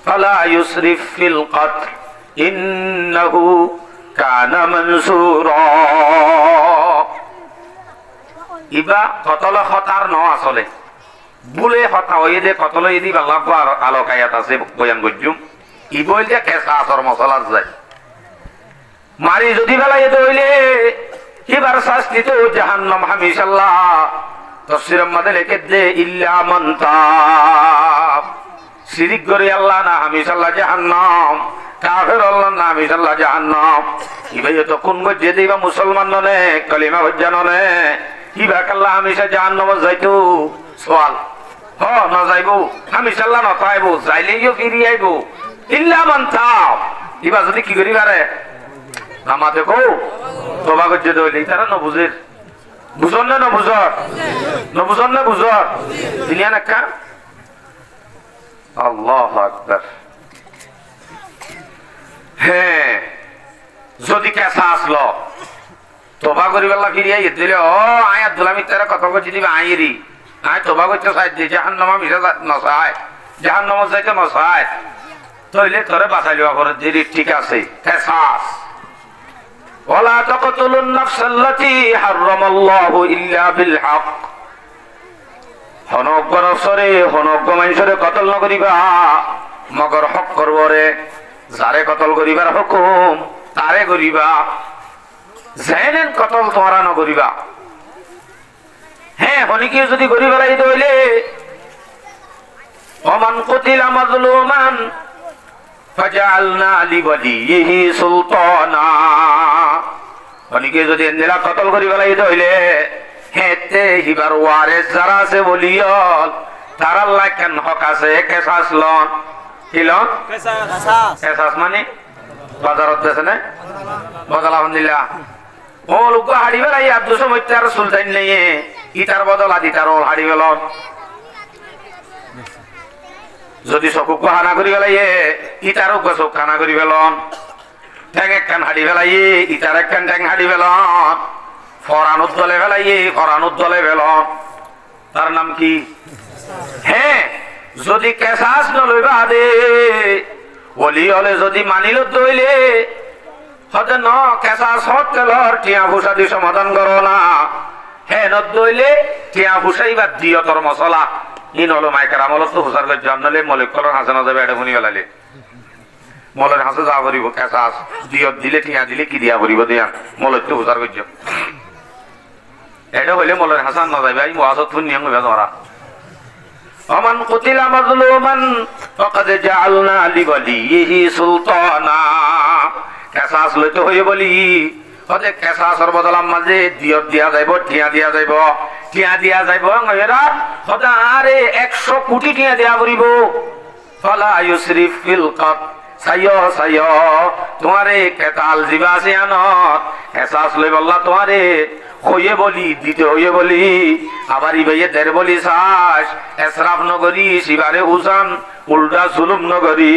ফালা ইউসরিফ ফিল কতল ইন্নাহু কানা মানসুরা ইবা কতল হতার ন আসলে বুলে হতা হয়ে দে কতল ইদি বাংলা আলোক আয়াত আছে বয়ান গজ্জুম ই বইলে কেসা আসর মশলার যায় মারি যদি বেলা এতে হইলে এবার শাস্তি তো জাহান্নাম হামিশাল্লাহ তাফসীরের মধ্যে লিখে দে ইল্লা মান তাব শিরিক করে আল্লাহ না হামিশাল্লাহ জাহান্নাম কাফের আল্লাহ না হামিশাল্লাহ জাহান্নাম ইবাই তো কোন গজ্জে দিবা মুসলমান ননে কলিমা হজ্জা ননে ইবা কাল্লা হামেশা জাহান্নামে যাইতো সওয়াল হ না যাইবো হামেশা আল্লাহ না পাইবো যাইলেও ফিরি আইবো ইল্লা মান তাব ইবা যদি কি করি পারে নামাতে কো তোবা করতে দইলে তারা ন বুঝের বুঝন না বুঝর ন বুঝন না বুঝর দুনিয়া নাকা আল্লাহু আকবার হ্যাঁ যদি কেসা আসলো তোবা করি বেলা ফিরিয়া দিলে ও আয়াত দুলামি তারা কত করছি দিবে আইরি আয় তোবা করতে চাই দিয়ে জাহান্নামা ভিড়ে নসায় জাহান্নামা যাইতে নসায় তইলে তোরে বাঁচাই লিবা করে দিদি ঠিক আছে কেসাস ওয়ালা তাকতুলুন নাফসাল্লাতী হারামাল্লাহু ইল্লা বিল হক হনজ্ঞ নফসরে হনজ্ঞ মানুষরে কতল নকরিবা মগর হক করবরে যারে কতল করিবার হুকুম তারে করিবা জানেন কতল তোমরা নকরিবা হ্যাঁ হনিকে যদি করি বেলাই হইলে ওমান কুতিলা মাজলুমান ফাজআলনা লিওয়ালিয়িহি সুলতানা হনিকে যদি এন্দেলা কতল করি বেলাই হইলে হেতে হিবার ওয়ারিস যারা আছে বলিয়ল তার আল্লাহ কেন হক আছে কেসাস লন কি লন কেসাস মানে বাজারত আছে না বদলা আলহামদুলিল্লাহ ও লোক হাড়ি বেলাই আব্দুল সমতার সুলতান নেই ইটার বদলা দিতার ওল হাড়ি বেলন যদি চকুক হানা করি বেলাই ইটারও চোখ হানা করি বেলন ঠেং একখান হাড়ি বেলাই ইটার একখান ঠেং হাড়ি বেলন ফরানুত দলে বেলাই ফরানুত দলে বেলন তার নাম কি হ্যাঁ যদি কেসাস নলইবা দে ওলি হলে যদি মানিল দইলে হতে ন কেসাস হত তেলর টিয়া ফুসা দি সমাধান করো না হে ন দইলে টিয়া ফুসাইবা দিও তোর মশলা ইন হলো মাইকার আমলত তো হুসার করে জানলে মলিক কলর হাসানা যাবে এটা শুনি গেলালে মলের হাসে যা করিব কেঁচা দিয়ত দিলে টিয়া দিলে কি দিয়া করিব দিয়া মলের তো হুসার করছ এটা হইলে মলের হাসান না যাবে ওয়াজত নিয়ম হবে ধরা ومن قتل مظلوما فقد جعلنا لوليه سلطانا কেসাস লইতে হই বলি ওতে কেসাসর বদলাম মাঝে দিয়ত দিয়া যাইব টিয়া দিয়া যাইব টিয়া দিয়া যাইব এরা ওটা আরে 100 কোটি টিয়া দিয়া করিব ফালা ইউসরিফ ফিল কত সাইয় সাইয় তোমারে কেতাল জিবা আছে আনত কেসাস লই বললা তোমারে হইয়ে বলি দিতে হইয়ে বলি আবার ইবাইয়ে দের বলি শ্বাস এসরাফ নগরী শিবারে উজান উল্টা জুলুম নগরী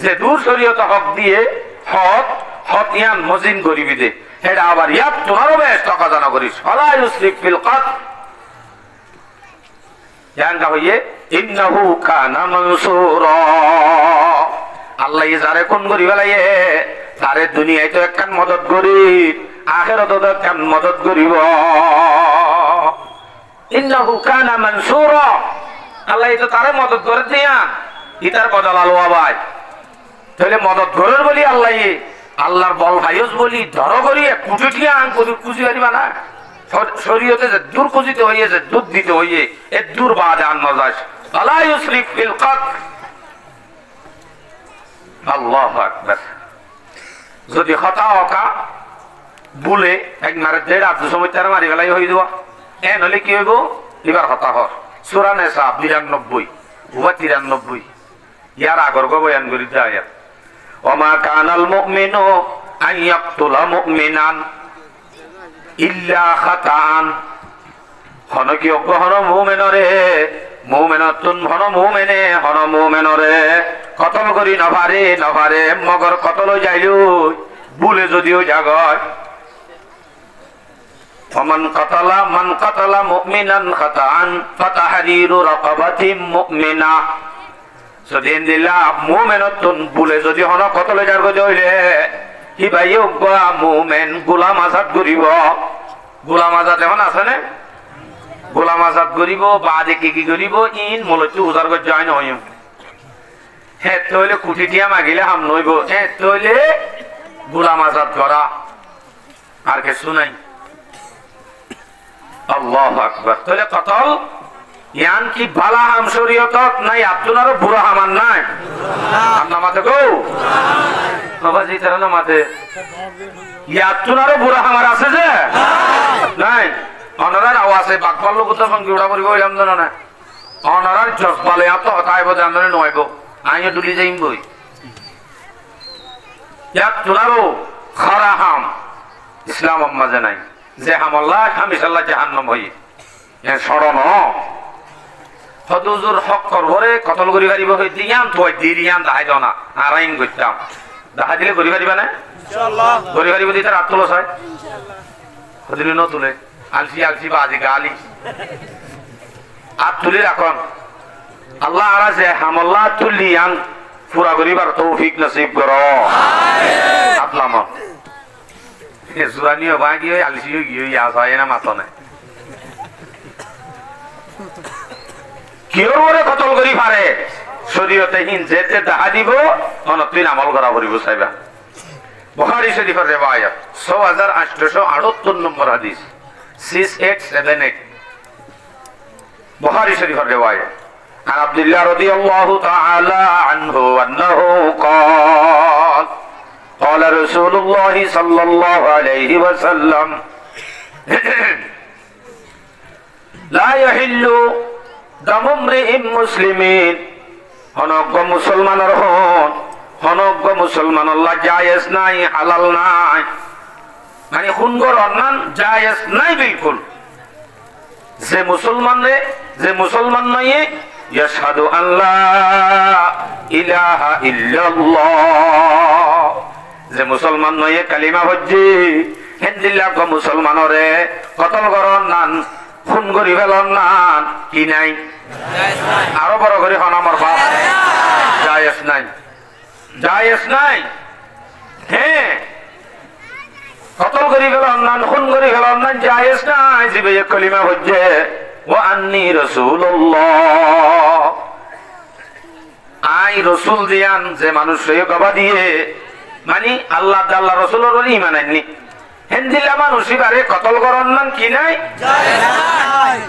যে দূর শরীয়ত হক দিয়ে হক হক ইয়ান মজিন করিবি দে এটা আবার ইয়াত তোমারও বেশ টাকা জানা করিস ফালা ইউসরিফ ফিল কত জানটা হইয়ে ইন্নাহু কানা মানসুরা আল্লাহ যারে কোন করি ফেলাইয়ে তারে দুনিয়ায় তো একখান মদত করি আখিরাতে তো একখান মদত করিব ইন্নাহু কানা মানসুরা আল্লাহ তো তারে মদত করে দিয়া ইতার বদল আলওয়া ভাই তাহলে মদত করার বলি আল্লাহ আল্লাহর বল ভাইস বলি ধর করি কুটি টিয়া আং করি খুশি পারিবা না শরীয়তে যে দূর খুঁজিতে হইয়েছে দুধ দিতে হইয়ে এ দূর বাদে আন নজাস আলা ইউসরিফ ফিল কত আল্লাহু আকবার যদি খতা হকা বলে এক মারে দেড় আধ সময় তার মারি ফেলাই হয়ে যাব এ নলে কি হইব এবার হতা হর সূরা নিসা 92 ওয়া 93 ইয়ার আগর গো বয়ান করি যায় ওমা কানাল মুমিনু আন ইয়াকতুলা মুমিনান ইল্লা খাতান হন কি অগ্রহণ মুমিনরে মুমিনাতুন হন মুমিনে হন মুমিনরে কতল করি নভারে নভারে মগর কতল যাইলু ভুলে যদিও জাগয় মান কাতালা মুমিনান খাতান ফাতাহরিরু রাকাবাতিন মুমিনা সদিন দিলা মুমিনাতুন ভুলে যদি হন কতল জাগ হইলে কি ভাই ওগা মুমিন গোলাম আজাদ করিব গোলাম আজাদ এখন আছে না গোলাম আজাদ করিব বাদে কি করিব ইন মলতু উজার করে জয়েন হইম হে তইলে কুটিটিয়া মাগিলে হাম নইব হে তইলে গোলাম আজাদ করা আর কিছু নাই আল্লাহু আকবার তইলে কতল ইয়ান কি বালা হাম শরীয়তত নাই আপনারও বুড়া হামান নাই আপনার মাথে গো বাবাজি তারা না মাথে ইয়াতুনারও বুড়া হামার আছে যে নাই অনরার আওয়াজে বাকপাল লোক তো ফোন গিউড়া করিব হইলাম জানো না অনরার জসপালে এত হতাইব জানলে নয়ব আইনে ডুলি যাইম বই ইয়াতুনারও খারা হাম ইসলাম আম্মাজে নাই যে হামাল্লাহ হামিশাল্লাহ জাহান্নাম হই এ সরণ হদুজুর হক করবরে কতল করি পারিব হই দিয়াম তুই দিরিয়াম দাহাই দনা আরাইন করতাম দেখা দিলে করি পারিবা না ইনশাআল্লাহ করি পারিব দিতে রাত তুলো হয় ইনশাআল্লাহ হদিলে ন তুলে আলফি আলফি বাজি গালি আত তুলি রাখন আল্লাহ আরাজে হামাল্লাহ তুলিয়ান পুরা করিবার তৌফিক নসিব করো আমিন আতলাম এ জুরানিও বাগি হই আলফিও গিয়ে আসয় না মাতনে কিওর ওরে কতল করি পারে শরীয়তে হিন যেতে দেখা দিব অনতিন আমল করা করিব সাইবা বুখারী শরীফের riwayat 6878 নম্বর হাদিস 6878 বুখারী শরীফের riwayat عن عبد الله رضي الله تعالى عنه أنه قال قال رسول الله صلى الله عليه وسلم لا يحل دم امرئ مسلمين হনজ্ঞ মুসলমানের হন হনজ্ঞ মুসলমান আল্লাহ জায়েজ নাই হালাল নাই মানে খুনগর অন্যান জায়েজ নাই বিলকুল যে মুসলমান নয় ইয়াশহাদু আল্লাহ ইলাহা ইল্লাল্লাহ যে মুসলমান নয় কালিমা হজ্জি হেনদিল্লাহ গো মুসলমানরে কতল করন নান খুন করি ফেলন নান কি নাই আরো বড় করে হন আমার বাপ জায়েজ নাই জায়েজ নাই হ্যাঁ কতল করি ফেলন নান খুন করি ফেলন নান জায়েজ নাই জিবে কলিমা হজ্জে ওয়া আন্নী রাসূলুল্লাহ আই রাসূল দিয়ান যে মানুষ কবা দিয়ে মানে আল্লাহ আল্লাহ রাসূলের উপর ঈমান আননি হিন্দিলা মানুষ ইবারে কতল করন না কি নাই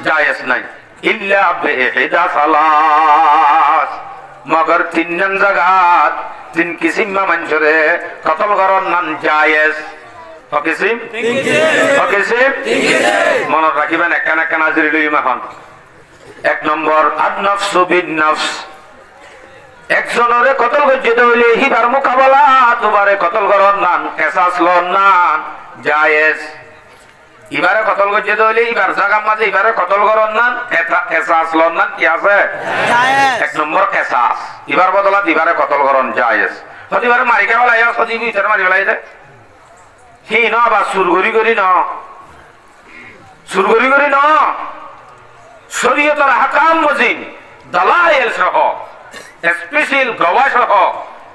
জায়েজ নাই ইল্লা বিহিদা সালাস মগর তিনজন জাগাত তিন কিসিম মানুষরে কতল করন না জায়েজ কিসিম মনে রাখিবেন একখান একখান হাজিরি লইম এখন। এক নম্বর আন-নাফসু বিন-নাফস একজনরে কতল গজ্জিত হইলে হিবার মোকাবেলা দুবারে কতল করন না কেসাস লন না জায়েজ ইবারে কতল গজ্জিত হইলে ইবার জায়গার মাঝে ইবারে কতল করন না কেসাস লন না কি আছে এক নম্বর কেসাস ইবার বদলা দিবারে কতল করন জায়েজ সদিবারে মারি খাওয়া লাগে সদি ভিতরে মারি ফেলাই যায় হি ন বা সুরগরি করি ন সুরগরি করি ন শরীয়তের হাকাম মজিন দালাইল সহ স্পেশাল গওয়া সহ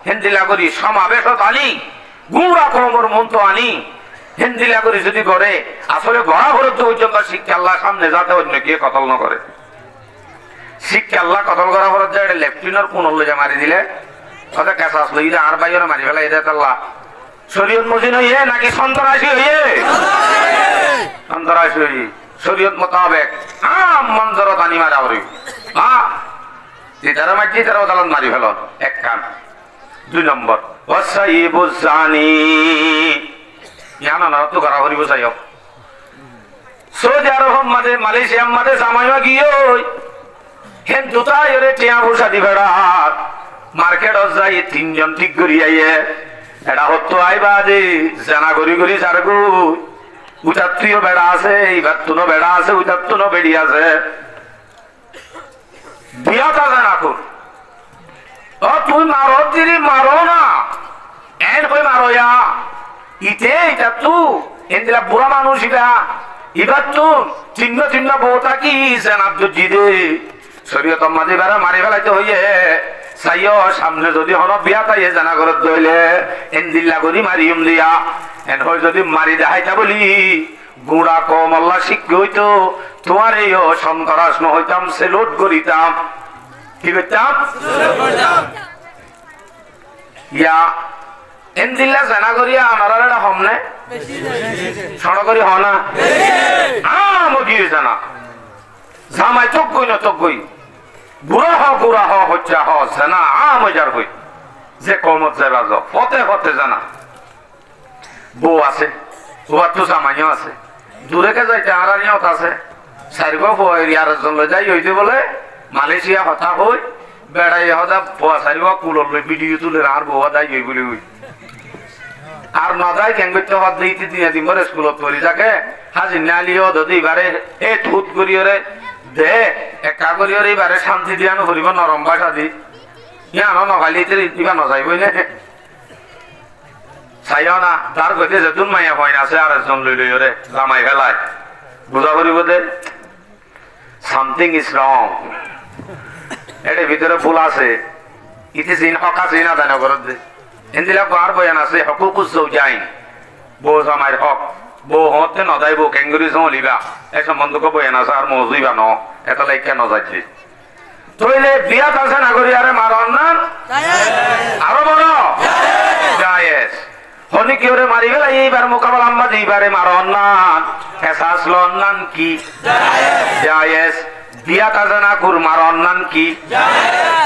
হিন্দিলা করি সমাবেশত আনি গুমরা কমর মন্ত্র আনি হিন্দিলা করি যদি করে আসলে গড়া ভরত পর্যন্ত শিক্ষা আল্লাহ সামনে যাতে অন্য কে কতল না করে শিক্ষা আল্লাহ কতল করা ভরত যায় লেফটিনার কোন লইয়া মারি দিলে ওদের কেসাস লইলে আর বাইরে মারি ফেলাই দেয় আল্লাহ শরীয়ত মজিন হইয়ে নাকি সন্ত্রাসী হইয়ে সন্ত্রাসী হইয়ে শরীয়ত মোতাবেক মঞ্জরত আনি মারা হরি তারা মাঝি তারা দালান মারি ফেলন এক কান। দুই নম্বর তো করা হরিব চাই সৌদি আরব মাঝে মালয়েশিয়া মাঝে জামাইয়া গিয়ে হেন দুটা এরে টিয়া ভূষা দি বেড়াত মার্কেট যাই তিনজন ঠিক করি আইয়ে এটা হতো আইবা যে জানা করি করি সারগু উঠাত্রিও বেড়া আছে এইবার তুনো বেড়া আছে উঠার তুনো বেড়ি আছে বিয়াটা জানা কর ও তুই মারো দিদি মারো না এন হয়ে মারো ইতে এটা তু এনদিলা বুড়া মানুষ এটা এবার তু চিহ্ন চিহ্ন বউটা কি জানাব জিদে শরীয়ত মাঝে বেড়া মারি ফেলাইতে হইয়ে চাইও সামনে যদি হন বিয়া তাইয়ে জানা ঘরত ধরলে এনদিল্লা করি মারিম দিয়া এন হয় যদি মারি দেখাইতা বলি গুড়া কম আল্লাহ শিক্ষা হইতো তোমার এই সন্ত্রাস ন হইতাম সেলুট করিতাম কি করতাম ইয়া এনদিল্লা জানা করিয়া আনার এটা হমনে সড় করি হ না কি হয়েছে না জামাই তোক গই না তোক গই বুড়া হ হচ্ছে হ জানা মজার হই যে কমত যাবা যাও হতে হতে জানা বউ আছে ওর তো জামাইও আছে দূরেকে যাইতে আর নিয়ত আছে চারিব আর জলে যাই হইতে বলে মালয়েশিয়া হতা হই বেড়াই হতা পোয়া চারিব কুলর লই ভিডিও তুলে আর বউ যাই হই বলে হই আর নদাই কেন করতে হত দিতে দিয়ে দিন বলে স্কুলত পড়ি যাকে হাজির নালিও যদি এবারে এ থুত করিয়রে দে একা করিয়রে এবারে শান্তি দিয়ানো হরিব নরম ভাষা দি ইয়ানো নগালিতে ইবা নযাইবই নে চাইও না তার গতি যেতুন মাইয়া পয়না আছে আর একজন লই লইরে জামাই ফেলায় বুঝা করিব দে সামথিং ইজ রং এটার ভিতরে ভুল আছে ইতি চিন হক আছে না জানা করত দে এনদিলা বার বয়ান আছে হকুকুজ যাইন বউ জামাইর হক বউ হতে নদাইব কেঙ্গুরি চলিবা এই সম্বন্ধকে বয়ান আছে আর মজুইবা ন এটা লাইকা নজাইছে তইলে বিয়াত আছে নাগরি আরে মারন না আরো বড় জায়েজ হনি কি ওরে মারি ফেলাই এইবার মোকাবেলা আম্মা এইবারে মারন না কেসাস লন নান কি জায়েজ বিয়াত আছে না কুর মারন নান কি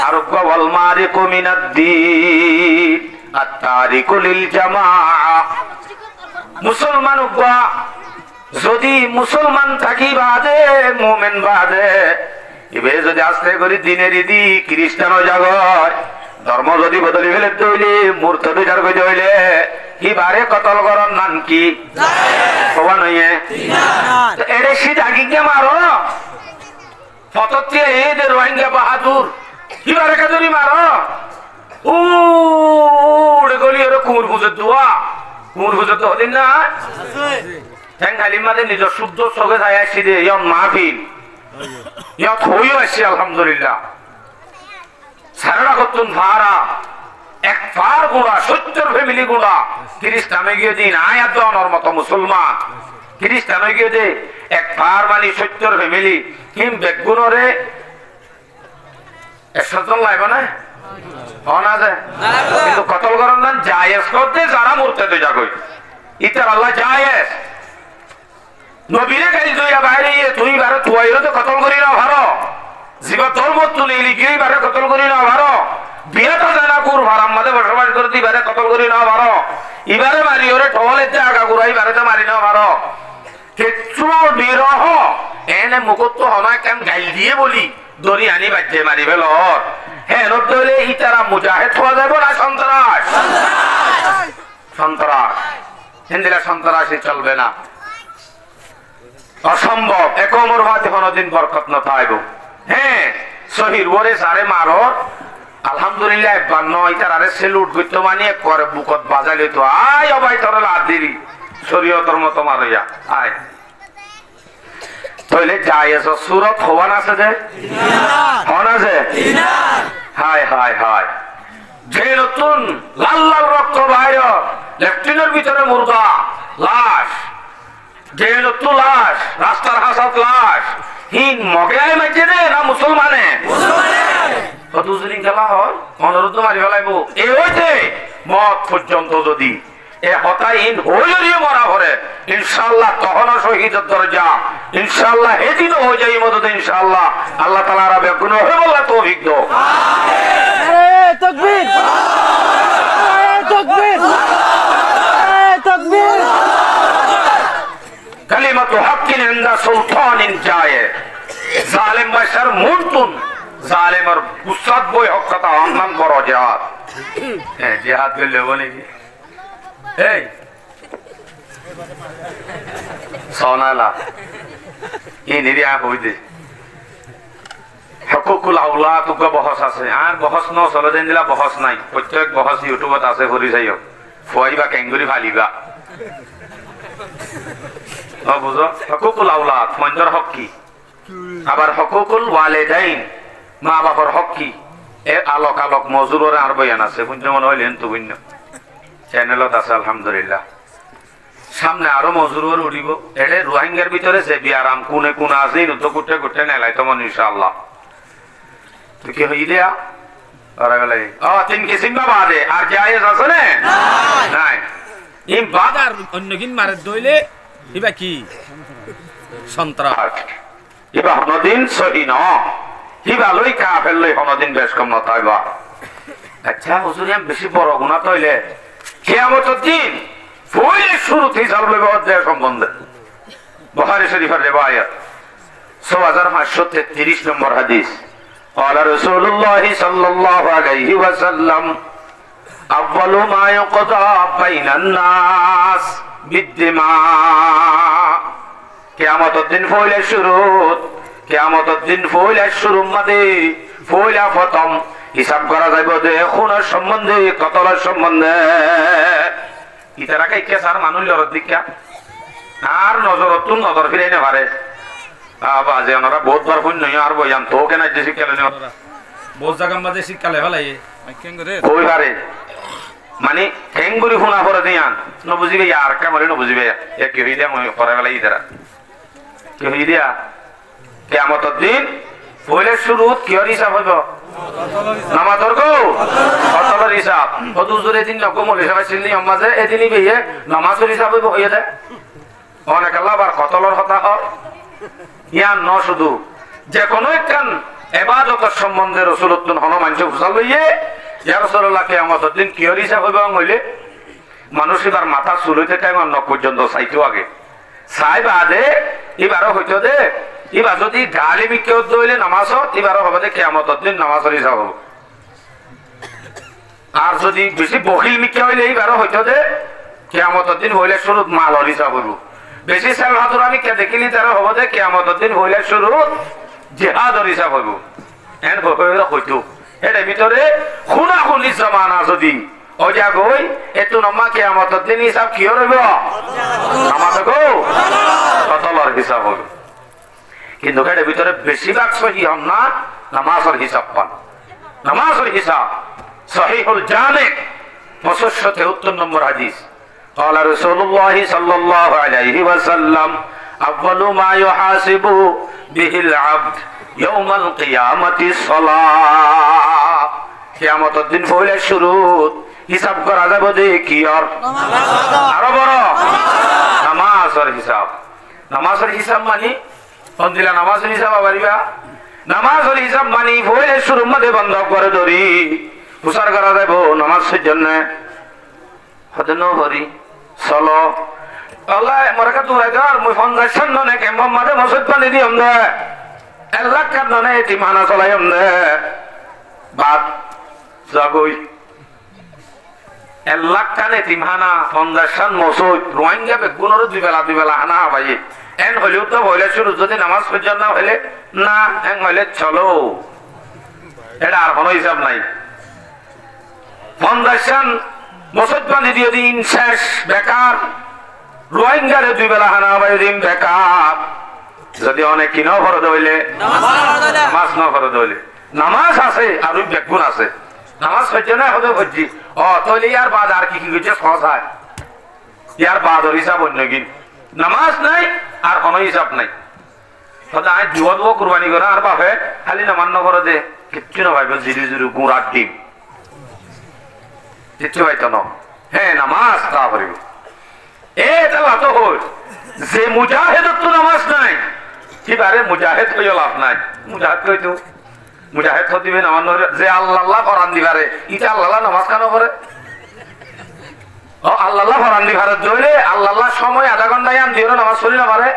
আর কবল মারি কুমিনাদ্দিন আত-তারিকু লিল জামাআ মুসলমান যদি মুসলমান থাকি বাদে মুমিন বাদে এবে যদি আস্তে করে দিনের ইদি খ্রিস্টান জাগয় ধর্ম যদি বদলি ফেলে তৈলি মূর্ত দুইটার কই হইলে কি বারে কতল করন নান কি সবা নইয়ে এরে সিধা গিয়ে মারো ফততে এই যে রোহিঙ্গা বাহাদুর কি বারে কাজরি মারো উড়ে গলি ওরে কুমুর বুঝে দোয়া কুমুর বুঝে তো হদিন না ঠ্যাং খালি মাঝে নিজের শুদ্ধ চোখে যায় আসছি রে ইয়ন মাহফিল ইয়াত হইও আসছি আলহামদুলিল্লাহ সারা করতুন ভাড়া এক ফার গুণা 70 ফ্যামিলি গুণা খ্রিস্টানে গিয়ে দিন আয়াত দেওয়ানোর মতো মুসলমান খ্রিস্টানে গিয়ে দে এক ফার মানে 70 ফ্যামিলি হিম বেগুনরে 100 জন লাগবে না না যায় কিন্তু কতল করেন না জায়েজ করতে যারা মরতে তো যাগই ইতার আল্লাহ জায়েজ নবীরে গাইল দুইয়া বাইরে তুই বারে তুইরো তো কতল করি না ভারো জীব তোর মত তুই লিখি বারে কতল করি না ভারো বিয়া তো জানা কুর ভারাম মধ্যে বসবাস করতে বারে কতল করি না ভারো ইবারে মারি ওরে টলেতে আগা গুরাই বারে তো মারি না ভারো কেচ্ছু বিরহ এনে মুকুত হনা কেন গাইল দিয়ে বলি দড়ি আনি বাজে মারি ফেল হ্যাঁ নদলে ইতারা মুজাহিদ হওয়া যাবে না সন্ত্রাস সন্ত্রাস হিন্দিরা সন্ত্রাসী চলবে না অসম্ভব একমর হাতে কোনদিন বরকত না পাইব হ্যাঁ শহীদ ওরে সারে মারো আলহামদুলিল্লাহ একবার নয় তার আরে সেলুট করতে মানিয়ে করে বুকত বাজাইলে তো আয় অবাই তরল আদিরি শরীয়তর মতো মারইয়া আয় তাহলে জায়েজ সুরত হওয়ান আছে যে হন আছে হায় হায় হায় যে নতুন লাল লাল রক্ত বাইর লেফটিনের ভিতরে মুর্দা লাশ যে নতুন লাশ রাস্তার হাসাত লাশ হিন মগেই মাইছে রে না মুসলমানে দুজনী খেলা হয় অনুরোধ মারি ফেলাইব এই হইতে মত পর্যন্ত যদি এ হতাইন হইলিয়ে মরা ভরে ইনশাআল্লাহ তখনও শহীদের দরজা ইনশাআল্লাহ এদিনও হয়ে যাই মদত ইনশাআল্লাহ আল্লাহ তাআলা রাবে গুণ হয়ে বললা তৌফিক দাও নারে তাকবীর নারে তাকবীর নারে তাকবীর কালিমাতু হাক্কিন ইনদা সুলতানিন জায়ে জালেম বাশার মুনতুন জালেমের গুসাদ বই হক কথা অনলান বড় জিহাদ হ্যাঁ জিহাদ বললে বলে কি এই সোনালা এই নিরিয়া হইতে হকুকুল আওলাদ উগ্র বহস আছে আর বহস ন চলে দিন দিলা বহস নাই প্রত্যেক বহস ইউটিউবত আছে ভরি যাইও ফুয়াইবা কেঙ্গুরি ফালিবা ও বুঝো হকুকুল আওলাদ মঞ্জর হক কি আবার হকুকুল ওয়ালিদাইন মা বাবার হক কি এ আলোক আলোক মজুরের আর বয়ান আছে বুঝতে মনে হইলেন তো বুঝল চ্যানেলত আছে আলহামদুলিল্লাহ সামনে আরো মজুর উঠিব এলে রোহিঙ্গার ভিতরে যে বিয়ারাম কোনে কোন আছে তো কুটে কুটে নেলাই তো মন ইনশাআল্লাহ তো কি হই দিয়া ওরা গেলে ও তিন কিসিম বাদে আর জায়েজ আছে না নাই ইম বাদার অন্যকিন মারে দইলে ইবা কি সন্ত্রাস ইবা হনদিন সহি ন ইবা লই কাফের লই হনদিন বেশ কম না তাইবা আচ্ছা হুজুর আমি বেশি বড় গুনাহ তইলে কিয়ামতের দিন ফুলে শুরুতেই জানবে অধ্যায় সম্বন্ধে বুখারী শরীফের রিওয়ায়াত 6533 নম্বর হাদিস قال رسول الله صلى الله عليه وسلم أول ما يقضى بين الناس بالدماء কিয়ামতের দিন ফুলে শুরু কিয়ামতের দিন ফুলে শুরু মধ্যে ফুলে প্রথম হিসাব করা যাবে যে খুনের সম্বন্ধে কতলের সম্বন্ধে ইতারা কে কেসার মানুষ লড়ত দীক্ষা আর নজরতুন নজর ফিরে নে পারে বাজে ওনারা বহুত বার পুণ্য আর বইয়ান তো কেন যে শিক্ষালে নে বহুত জায়গার মাঝে শিক্ষালে ফেলাই ওই পারে মানে ঠেঙ্গুরি ফোনা করে দিয়ান ন বুঝিবে আর কামারে ন বুঝিবে এক কি হইয়া মই করে ফেলাই ইতারা কি হই দিয়া কিয়ামতের দিন পয়লা শুরু কিয়র হিসাব হইব নামাজর গো কতলের হিসাব হুজুরে দিন নকমল হিসাব ছিলি আমাজে এদিনই বিয়ে নামাজের হিসাব হইব হইয়া যায় অনেক আল্লাহ আবার কতলের কথা হয় ইয়ান ন শুধু যে কোনো একখান ইবাদতের সম্বন্ধে রাসূলুল্লাহ হনুমানকে বুঝাল লইয়ে ইয়া রাসূলুল্লাহ কিয়ামতের দিন কিয়র হিসাব হইব হইলে মানুষ এবার মাথা চুলইতে টাইম অন্য পর্যন্ত চাইতো আগে চাই বাদে এবারও হইতো দে এবার যদি গালি বিক্রি হইলে নামাজ এবারও হবে যে কিয়ামতের দিন নামাজের হিসাব হবো আর যদি বেশি বকিল বিক্রি হইলে এবারও হইতো যে কিয়ামতের দিন হইলে শুরু মালর হিসাব হইব বেশি চাল হাতুর আমি কে দেখিলি তারা হবো যে কিয়ামতের দিন হইলে শুরু জিহাদর হিসাব হইব এন হইতো এটার ভিতরে খুনাখুনি জমানা যদি ওজা গই এত নমা কিয়ামতের দিন হিসাব কি হইব নামাজ গো কতলর হিসাব হইব কিন্তু এটার ভিতরে বেশিরভাগ সহি হন না নামাজের হিসাব পান নামাজের হিসাব সহিহুল জামি 573 নম্বর হাদিস قال رسول الله صلى الله عليه وسلم أول ما يحاسب বিহিল আবদ ইয়াউমাল কিয়ামাতিস সালাত। কিয়ামতের দিন পয়লা শুরু হিসাব করা যাবে যে কি আর আরো বড় নামাজের হিসাব। নামাজের হিসাব মানে কোন দিলা নামাজের হিসাব পারিবা? নামাজের হিসাব মানে পয়লা শুরুর মধ্যে বন্ধ করে ধরি প্রচার করা যাব নামাজের জন্য। হদন হরি চলো আল্লাহ মরকা তোরা যার মই ফাউন্ডেশন ননে কে মোহাম্মদ মসজিদ পানি দিম না আল্লাহ কার ননে এতিমানা চলাইম না বাদ জাগই আল্লাহ কানে এতিমানা ফাউন্ডেশন মসজিদ রোহিঙ্গা বেগুনর দুই বেলা আনা ভাই এন হলিও তো হইলে শুরু যদি নামাজ পর্যন্ত হইলে না এন হইলে চলো এটা আর কোনো হিসাব নাই। ফাউন্ডেশন মসজিদ পানি দিয়ে দিন শেষ বেকার রোহিঙ্গারে দুই বেলা হানা বাই দিন বেকার। যদি অনেক কিনো ফরদ হইলে নামাজ ন ফরদ হইলে নামাজ আছে আর বেগুন আছে নামাজ হচ্ছে না হতে হচ্ছি তৈলে ইয়ার বাদ আর কি কি করছে সহায় ইয়ার বাদর হিসাব অন্য কি নামাজ নাই আর কোনো হিসাব নাই। আজ যুবক কুরবানি করে আর বাপে খালি নামান্য করে দে কিচ্ছু না ভাইবে জিরু জিরু গুড়ার ডিম কিচ্ছু হয়তো ন। হ্যাঁ নামাজ তা পারিব এটা লাভ হল যে মুজাহিদত তো নামাজ নাই কিবারে মুজাহিদ হইও লাভ নাই। মুজাহিদ কইতো মুজাহিদ হতিবে নামাজ যে আল্লাহ ফরান দিবারে ইটা আল্লাহ নামাজ কেন করে আল্লাহ ফরান দিবারে ধরে আল্লাহ সময় আধা ঘন্টায় আন দিও নামাজ পড়ি না পারে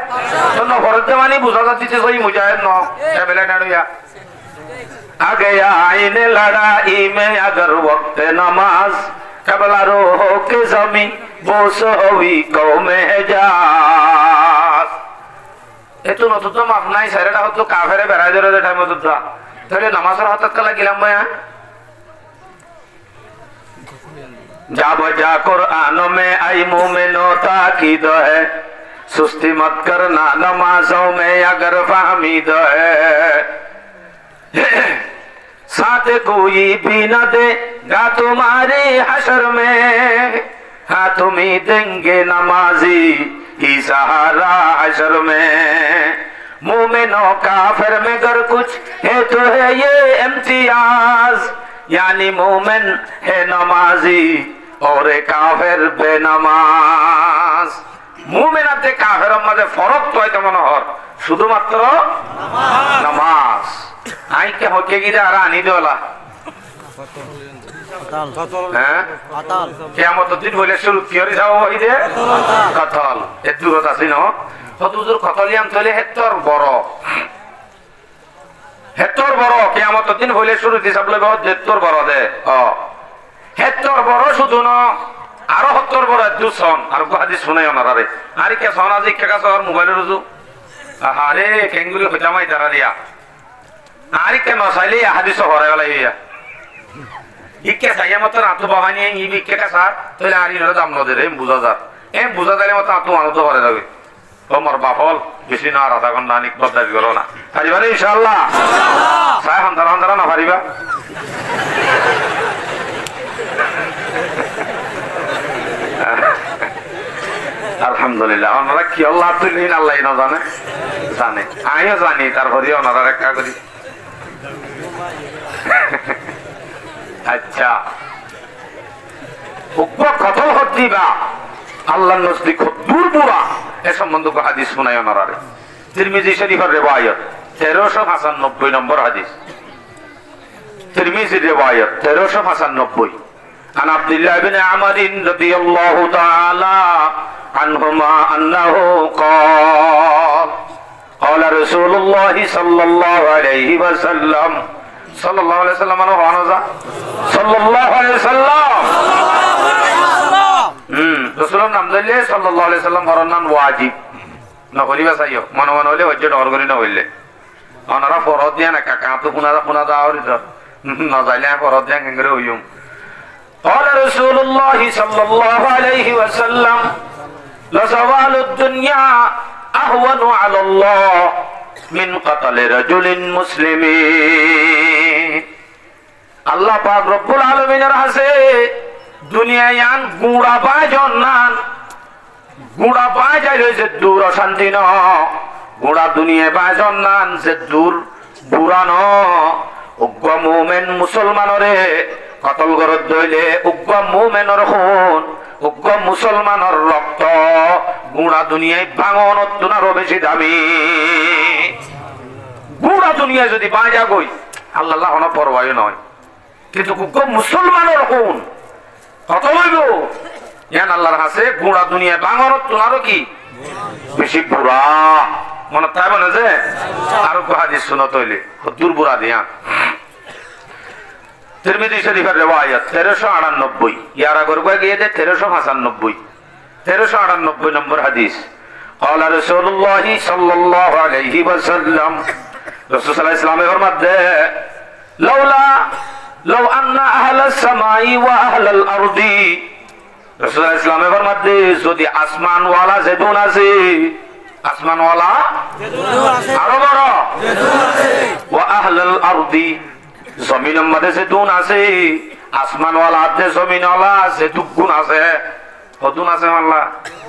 জন্য ফরজ মানে বুঝা যাচ্ছে ওই মুজাহিদ ন বেলে না आगे आईने लड़ाई में अगर वक्त नमाज कबला रोह के जमी बोस हुई कौमे जास এতো নতুন তো মাপ নাই সারেটা হতো কাফেরে বেড়াই ধরে টাইম হতো তাহলে নামাজের হাত কালা গেলাম ভাইয়া जा बजा कुरान में आई मोमिनो ताकीद है सुस्ती मत करना नमाजों में अगर फाहमीद है साथ कोई भी न देगा तुम्हारे हशर में हाँ तुम ही देंगे नमाजी ही सहारा हशर में। मोमिनो काफिर में अगर कुछ है तो है ये इम्तियाज यानी मोमिन है नमाजी और काफिर बेनमाज। मोमिनाते काफिर मध्य फरक तो है मन हर শুধুমাত্র নামাজ আইকে হকে গিয়ে আর আনি দেওয়ালা হ্যাঁ কিয়ামতের দিন হইলে শুরু কি হরি যাব হইছে কতল এত দূরত আছে ন কতদূর কতলিয়াম তলে হেতর বড় কিয়ামতের দিন হইলে শুরু হিসাব লইব হেতর বড় দে হেতর বড় শুধু ন আরো হেতর বড় দুসন আর হাদিস শুনাই ওনারে আরে কে সোনা জি কে কাছে আর মোবাইলের রুজু আরে কেঙ্গুলি হইতামাই তারা দিয়া আরে কে নসাইলে হাদিস হরাই वाला ইয়া ইকে সাইয়া মত আতু বাবানি ই বিকে কাছে তলে আরি নর দাম নদে রে বুঝা দালে মত আতু আনো তো হরে যাবে তোমার বাপল বেশি না আধা ঘন্টা নিক বদলাই গলো না পারিবারে ইনশাআল্লাহ সাই হান্দারা না পারিবা আলহামদুলিল্লাহ ওনারা কি আল্লাহ তুলিন আল্লাহ না জানে জানে আমিও জানি তারপরে ওনারা একটা করি আচ্ছা কতল হতিবা আল্লাহ নজদিক দূর বুড়া এ সম্বন্ধে হাদিস শোনায় ওনারা তিরমিজি শরীফের রিওয়ায়াত 1395 নম্বর হাদিস তিরমিজি রিওয়ায়াত 1395 عن عبد الله بن عمر رضي الله تعالى عنهما أنه قال قال رسول الله صلى الله عليه وسلم صلى الله عليه وسلم صلى الله عليه وسلم رسول الله نمدلله صلى الله عليه وسلم فرنان واجب না করিবা চাইও মনে মনে হলে হজ্জ ডর করি না হইলে ওনারা ফরদ দিয়া না কাকা তো পুনা দাও না যাইলে ফরদ দিয়া কেঙ্গরে হইম قال رسول الله صلى الله عليه وسلم لزوال الدنيا أهون على الله من قتل رجل مسلم الله পাক রব্বুল আলামিনের কাছে দুনিয়ায়ান গুড়া পায় জন্নান গুড়া পায় যায় রয়েছে দূর শান্তি ন গোড়া দুনিয়ায় বাজন নান যে দূর বুড়ানো উগ্র মুমেন মুসলমানরে কতল গরত দইলে উগ্র মুমেনর খুন উগ্র মুসলমানর রক্ত গোড়া দুনিয়ায় ভাঙন তুনারও বেশি দামি। গোড়া দুনিয়ায় যদি বাঁচা গই আল্লাহ কোনো পরবায় নয়, কিন্তু উগ্র মুসলমানের খুন কত হইব জ্ঞান আল্লাহর কাছে গোড়া দুনিয়ায় ভাঙন তুনারও কি বেশি বুড়া মনে তাই মনে যে আরো হাদিস শুনো তৈলে দূর বুড়া দিয়া তিরমিজি শরীফের রিওয়ায়াত 1398 ইয়ার আগর গিয়ে দে 1395 1398 নম্বর হাদিস قال رسول الله صلى الله عليه وسلم রাসূল সাল্লাল্লাহু আলাইহি ওয়াসাল্লাম ফরমাতে لو ان اهل السماء واهل الارض রাসূল সাল্লাল্লাহু আলাইহি ওয়াসাল্লাম ফরমাতে যদি আসমান ওয়ালা জেদুন আছে আসমান ওয়ালা আরো বড় ওয়া আহলাল আরদি জমিনের মধ্যে যে দুন আছে আসমান ওয়ালা আছে জমিন ওয়ালা আছে দুগুণ আছে কতগুণ আছে আল্লাহ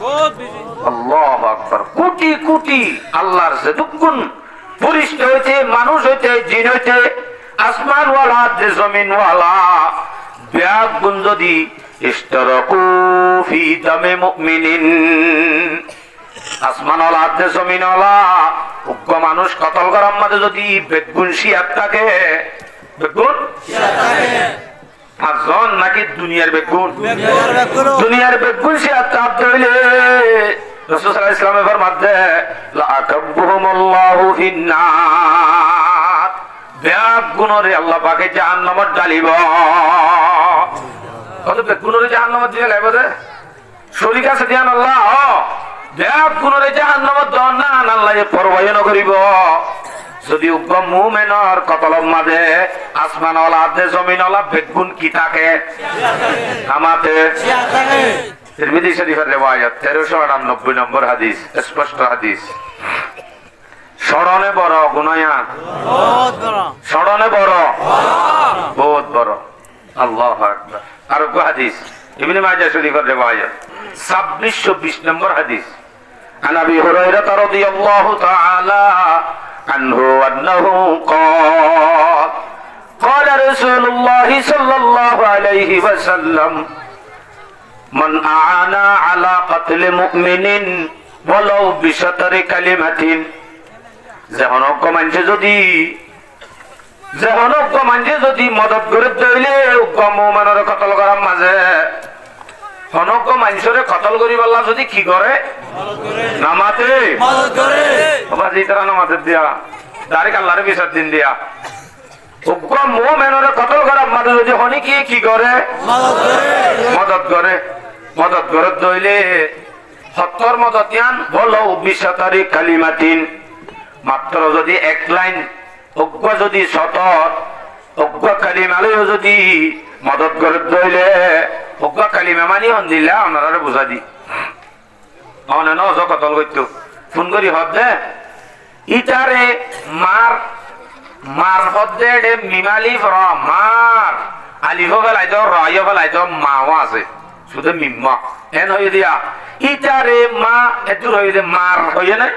বহুত বেশি আল্লাহু আকবার কোটি কোটি আল্লাহর যে দুগুণ ফেরেশতা হইতে মানুষ হইতে জিন হইতে আসমান ওয়ালা আছে জমিন ওয়ালা ব্যাগ গুণ যদি ইশতারাকু ফি দামে মুমিনিন আসমান ওয়ালা আছে জমিন ওয়ালা উগ্র মানুষ কতল করার মধ্যে যদি বেগুন শিয়াত থাকে বেগুন আজন নাকি দুনিয়ার বেগুন দুনিয়ার বেগুন শিয়াত তাপ ধরলে রাসূল সাল্লাল্লাহু আলাইহি ওয়াসাল্লাম ফরমাতে লা আকাবহুমুল্লাহু ফিন্নার বেগুনরে আল্লাহ পাকে জাহান্নামে ডালিব কত বেগুনরে জাহান্নামে দিয়ে লাইব রে শরীক আছে দিয়ান আল্লাহ বেগুনরে জাহান্নামে দন না আল্লাহ পরবায় ন করিব যদি উগ্র মুমিনের কতলর মাঝে আসমান ওয়ালা আছে জমিন ওয়ালা বেগুন কি থাকে আমাতে তিরমিজি শরীফের রিওয়ায়াত 1398 নম্বর হাদিস স্পষ্ট হাদিস স্মরণে বড় গুনায়া বহুত বড় স্মরণে বড় বহুত বড় আল্লাহু আকবার আর কো হাদিস ইবনে মাজাহ শরীফের রিওয়ায়াত 2620 নম্বর হাদিস عن ابي هريره رضي الله تعالى عنه انه قال قال رسول الله صلى الله عليه وسلم من اعان على قتل مؤمن ولو بشطر كلمه যেহনক মানছে যদি মদত করে দইলে উগ্র মুমিনের কতল করার মাঝে হনক মানুষরে কতল করি বললা যদি কি করে নামাতে মদত করে বাবা জি তারা নামাতে দিয়া ডাইরেক্ট আল্লাহর বিচার দিন দিয়া উগ্র মুমিনের কতল করার মাঝে যদি হনি কি করে মদত করে দইলে হত্তর মদতিয়ান বলো বিশতারি কালিমাতিন মাত্র যদি এক লাইন উগ্র যদি সতর উগ্র কালিমালেও যদি মদত করে দইলে উগ্র কালিমা মানি হন দিলা ওনারা বুঝা দি অনেন কতল করতো ফোন করি হদে ইটারে মার হদে মিমালি ফর মার আলিফ বেলাই তো রয় বেলাই তো মাও আছে শুধু মিম্মা এন হয়ে দিয়া ইটারে মা এদুর হয়ে দে মার হয়ে নাই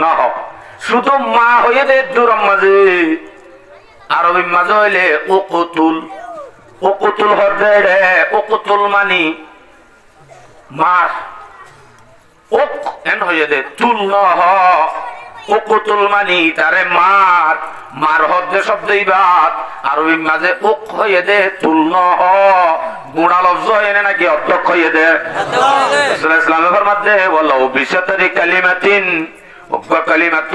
না শুধু মা হয়ে দে দূর মাঝে আরবি মাঝে হইলে ওকুতুল হদে ওকুতুল মানি মার ওক এন হয়ে দে তুল নহ ওকুতুল মানি তারে মার হদে শব্দই বাদ আরবি মাঝে ওক হয়ে দে তুল নহ গুণা লফজ হয়ে নাকি অধ্যক্ষ হয়ে দে ইসলামের ফরমাতে বলো বিশতারি কালিমাতিন উগ্র কালিমাত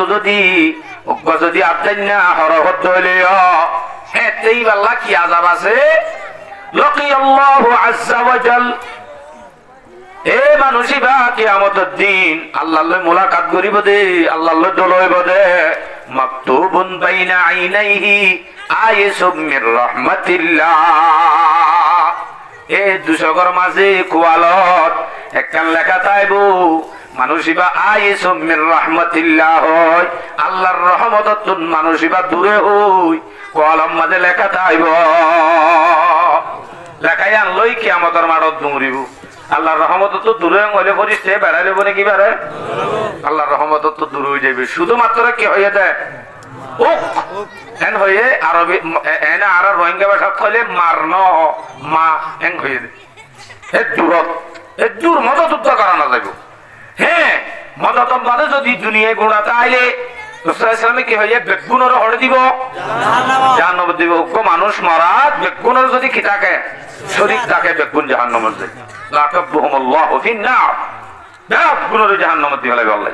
যদি আপনি না হরহত হইলে হেতেই বাল্লা কি আযাব আছে লাকি আল্লাহু আযজা ওয়া জাল এ মানুষিবা কিয়ামতের দিন আল্লাহর মুলাকাত করিব দে আল্লাহর দলইব দে মাকতুবুন বাইনা আইনাইহি আয়াসুম মির রাহমাতিল্লাহ এ দুশগর মাঝে কুয়ালত একখান লেখা তাইব মানুষিবা আয়াসুম মির রাহমাতিল্লাহ হয় আল্লাহর রহমততুন মানুষিবা দূরে হই কলম মাঝে লেখা তাইব লেখাই আনলই কিয়ামতের মাঠত দৌড়িব আল্লাহর রহমত তো দূরে হলে ফরিস্তে বেড়াইলে বলে কি বেড়ে আল্লাহর রহমত তো দূর হয়ে যাবে শুধুমাত্র কি হয়ে যায় এন হয়ে আরবি এনে আর রোহিঙ্গা ভাষা কইলে মারন মা এন হয়ে যায় এ দূরত এ দূর মদত উদ্ধার করা না যাইব হ্যাঁ মদত বাদে যদি দুনিয়ায় গুণাতে আইলে ইসলামে কি হয়ে বেগুনের হড়ে দিব জাহান্নাম দিব মানুষ মরা বেগুনের যদি কি থাকে শরীর থাকে বেগুন জাহান্নামের যায় লাকাবহুমুল্লাহু ফিন-নার বেগুনের জাহান্নামে দিব লাগে আল্লাহ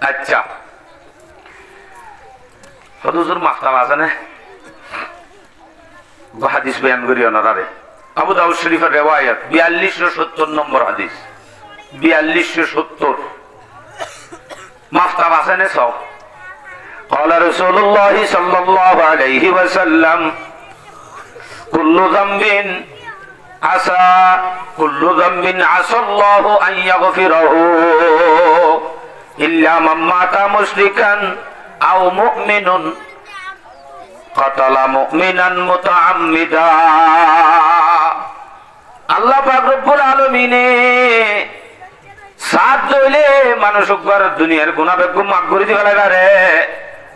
আচ্ছা হুজুর মাফতাব আছে না হাদিস বয়ান করি ওনারে আবু দাউদ শরীফের রিওয়ায়াত 4270 নম্বর হাদিস 4270 মাফতাব আছে না সব قال رسول الله صلى الله عليه وسلم كل ذنب عسى الله أن يغفره إلا من مات مشركا أو مؤمن قتل مؤمنا متعمدا আল্লাহ পাক রব্বুল আলামিন সাত দইলে মানুষ উপর দুনিয়ার গুনাহ বেগুম মাফ করে দিবা লাগে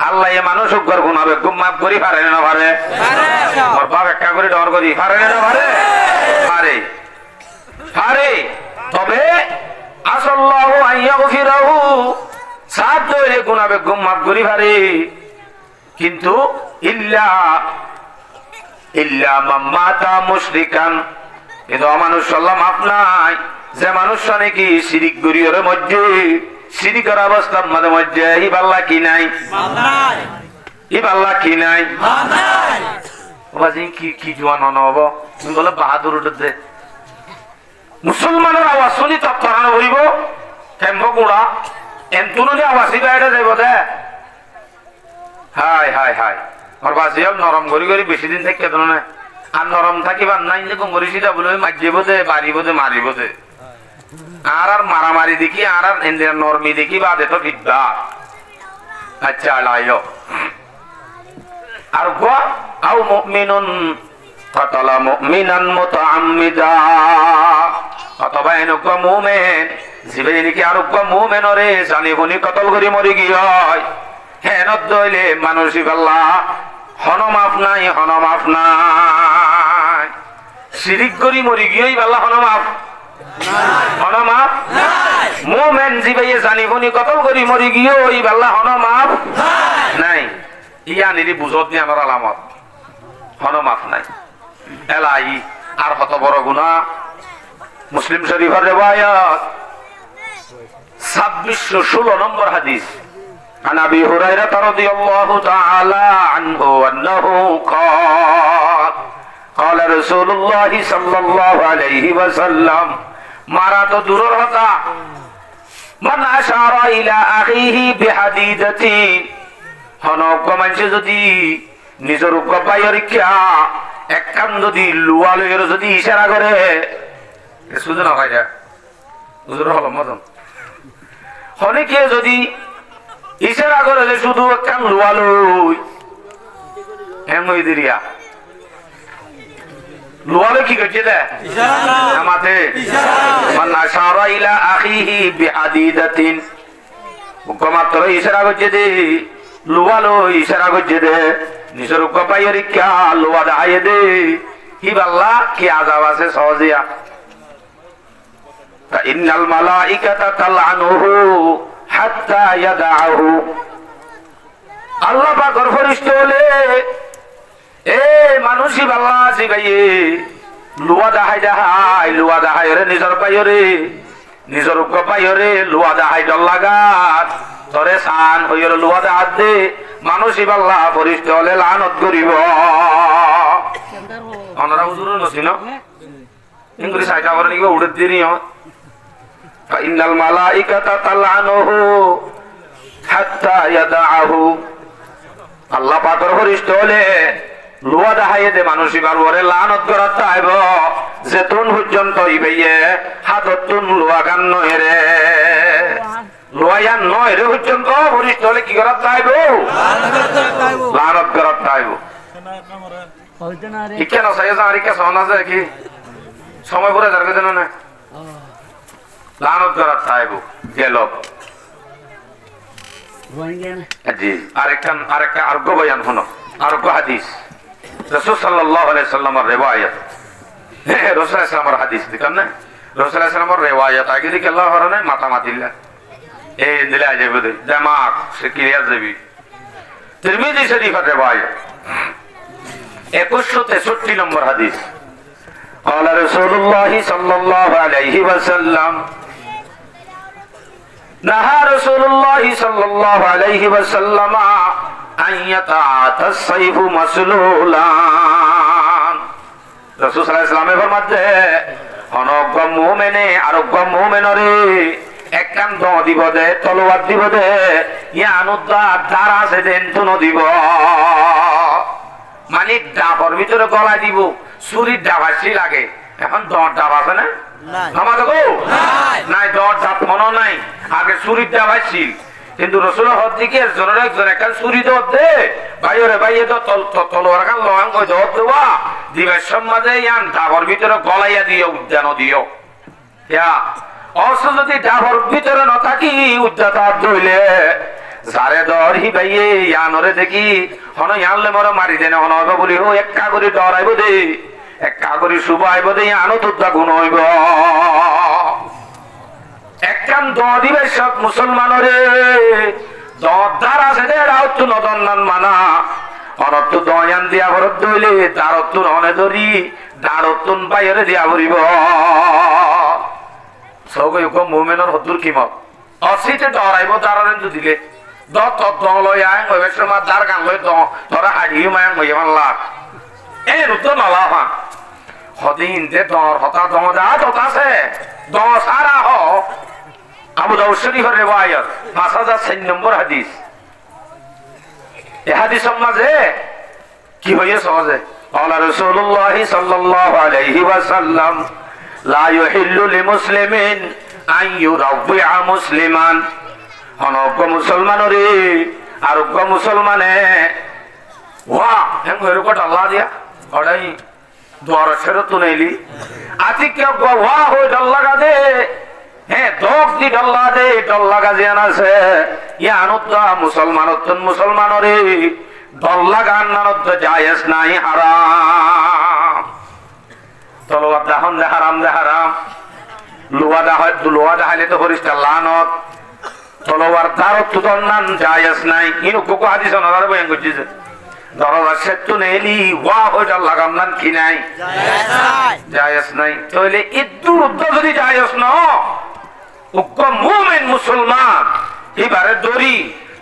আল্লাহ এই মানুষ উপর গুনাহ বেগুম মাফ করি পারে না পারে ওর বাপ একটা করে ডর করি পারে না পারে পারে পারে তবে আসাল্লাহু আইয়াগফিরাহু সাত দইলে গুনাহ বেগুম মাফ করি পারে কিন্তু ইল্লা মাম্মাতা মুশরিকান কিন্তু মানুষ আল্লাহ মাফ নাই যে মানুষ নাকি শিরিক গরিয়র মধ্যে শিরিকের অবস্থার মাঝে মধ্যে ইবাল্লাহ কি নাই ইবাল্লাহ কি নাই বাজি কি কি জোয়ান হব তুমি বলে বাহাদুর উঠে মুসলমানের আওয়াজ শুনি তৎপরানো করিব কেম্ব গুড়া এমতুনি আওয়াজ বাইরে যাইব দে হাই হাই হাই আর বাজি নরম করি করি বেশি দিন থেকে কেন না আর নরম থাকিবার নাই যে কোমরি সিধা বলে মারিব দে বাড়িব দে মারিব দে আর মারামারি দেখি আর নরমি দেখি বাদে তো বিদ্যা আচ্ছা লাইও আর গো আও মুমিনুন কাতালা মুমিনান মুতাআম্মিদা অথবা এনেকুৱা মুমিন যিবে নেকি আর গো মুমিনরে জানি বনি কতল কৰি মৰি গিয় হেনত দইলে মানুষই আল্লাহ হন মাফ নাই শিরিক করি মরি গিয়েই আল্লাহ হন মাফ মুমিন জিবাইয়ে জানি বনি কতল করি মরি গিয়ে ওই আল্লাহ হন মাফ নাই ইয়া নিরি বুঝত নি আমার আলামত হন মাফ নাই এলাই আর কত বড় গুনাহ মুসলিম শরীফের রিওয়ায়াত 2616 নম্বর হাদিস عن أبي هريرة رضي الله تعالى عنه أنه قال قال رسول الله صلى الله عليه وسلم مرات دررتا من أشار إلى أخيه بحديدة হনক মানুষে যদি নিজের উপায় রিক্ষা এক কান যদি লুয়ালের যদি ইশারা করে শুধু না ভাইরা হুজুর হল মতন হনিকে যদি ইশারা করে যে শুধু কান লুয়ালই এমই দিরিয়া লুয়ালে কি করছে দে ইশারা মাতে মান আশারা ইলা আখিহি বিহাদিদাতিন হুকুমাত ইশারা করছে দে লুয়ালো ইশারা করছে দে নিজের কপাই রিকা লুয়া দায়ে দে কি আল্লাহ কি আযাব আছে সহজিয়া তা ইন্নাল মালাইকাতা তালআনুহু হাত্তা ইয়াদাহু আল্লাহ পাকের ফেরেশতা হলে এ মানুষই আল্লাহ জিগাইয়ে লুয়া দাহাই রে নিজের পাইরে নিজের কপাইরে লুয়া দাহাই দল লাগাত তরে সান হইরে লুয়া দাহাত দে মানুষই আল্লাহ ফেরেশতা হলে লানত করিব ওনারা হুজুর নছিন ইংরেজি সাইটা করে নিব উড়ে দিনিও ইন্নাল মালাইকাতা তালআনুহু হাত্তা ইয়াদাহু আল্লাহ পাকের ফেরেশতা হলে লুয়া দাহাইয়ে দে মানুষই বারবারে লানত করাত আইব যেতুন পর্যন্ত ইবেয়ে হাততুন লুয়া গান নয় রে লুয়া নয় রে পর্যন্ত ফেরেশতা হলে কি করাত আইব লানত করাত আইব ইকেন সাইয়া আরিকা সোনা আছে কি সময় পরে দরকার জানো না লানত করার চাইব গেল জি আরেকটা আরোগ্য বয়ান শোনো আরোগ্য হাদিস রাসূল সাল্লাল্লাহু আলাইহি সাল্লামের রিওয়ায়াত রাসূল সাল্লামের হাদিস দেখেন না রাসূল সাল্লামের রিওয়ায়াত আগে দিকে আল্লাহ হরনে মাথা মাতিলা এই দিলে যাবে দিমাগ সে ক্লিয়ার যাবে তিরমিজি শরীফের রিওয়ায়াত 2163 নম্বর হাদিস قال رسول الله صلى الله عليه وسلم نهى رسول الله صلى الله عليه وسلم أن يتعاطى السيف مسلولا رسول صلى الله عليه وسلم ফরমাতে অনজ্ঞ মুমিনে আরোগ্য মুমিনরে একখান দ দিব দে তলোয়ার দিব দে ইয়ানুদ্দা দ্বারা সে দেন তুন দিব মানে ডাবর ভিতরে গলা দিব ছুরির ডাব আসি লাগে এখন দর ডাব আছে না আমাদের নাই দর ডাব মনে নাই আগে ছুরির ডাব আসছিল কিন্তু রসুলের হদ দিকে একজন একটা ছুরি দর দে ভাইরে ভাই তো তলোয়ার খান লহান কই দর দেওয়া দিবের সমাজে ইয়ান ডাবর ভিতরে গলাইয়া দিও উদ্যান দিও অস্ত্র যদি ডাবর ভিতরে ন থাকি উদ্যান ধরলে সারে দর হি ভাইয়ে ইয়ানরে দেখি হন ইয়ানলে মর মারি দেনে হন হইব বলি হো এক কাগরি ডরাইব দে এক কাগরি শুভ আইব দে ইয়ানো তুদ্দা গুণ হইব একখান দ দিবে সব মুসলমানরে দর আছে দে রাউত নদন্নান মানা অনত্ত দয়ান দিয়া ভরত দইলে দারত রনে ধরি দারতুন বাইরে দিয়া ভরিব সগৈ কো মুমিনের হতুর কিমত অসিতে ডরাইব দাররেন তো দিলে দত লয় আয় ওই সময় দার গান লয় তোরা হাড়ি মায়াং হইয়া মানলা এই রুদ্র নলা হা হদিন দে দর হতা দম দা দত আছে দ সারা হ আবু দাউদ শরীফের রিওয়ায়াত 5006 নম্বর হাদিস এই হাদিস মাঝে কি হইছে সহজে قال رسول الله صلى الله عليه وسلم لا يحل لمسلم ان يروع مسلما অনজ্ঞ মুসলমানরে আরোগ্য মুসলমানে ওয়া হেন হইরকট আল্লাহ দিয়া অড়াই দরশের তুনেলি আতিকে ওয়া হই ডাল্লা দে হে দক দি ডাল্লা দে ডাল্লা গাজিয়ান আছে ইয়ানুত্তা মুসলমানতন মুসলমানরে ডাল্লা গান নানত জায়েজ নাই হারাম তলোয়ার দাহন দে হারাম লোয়া দাহাইলে তো ফরিস্তা লানত তলোয়ার দারত তুদন্নান জায়েজ নাই ইনু কোকো হাদিস নরার বয়ান করছিস দরজা সেতু নেলি ওয়া হইটা লাগাম কি নাই জায়েজ নাই তাহলে ইদ্দুর উদ্দ যদি জায়েজ ন উক্ক মুমিন মুসলমান এবারে দড়ি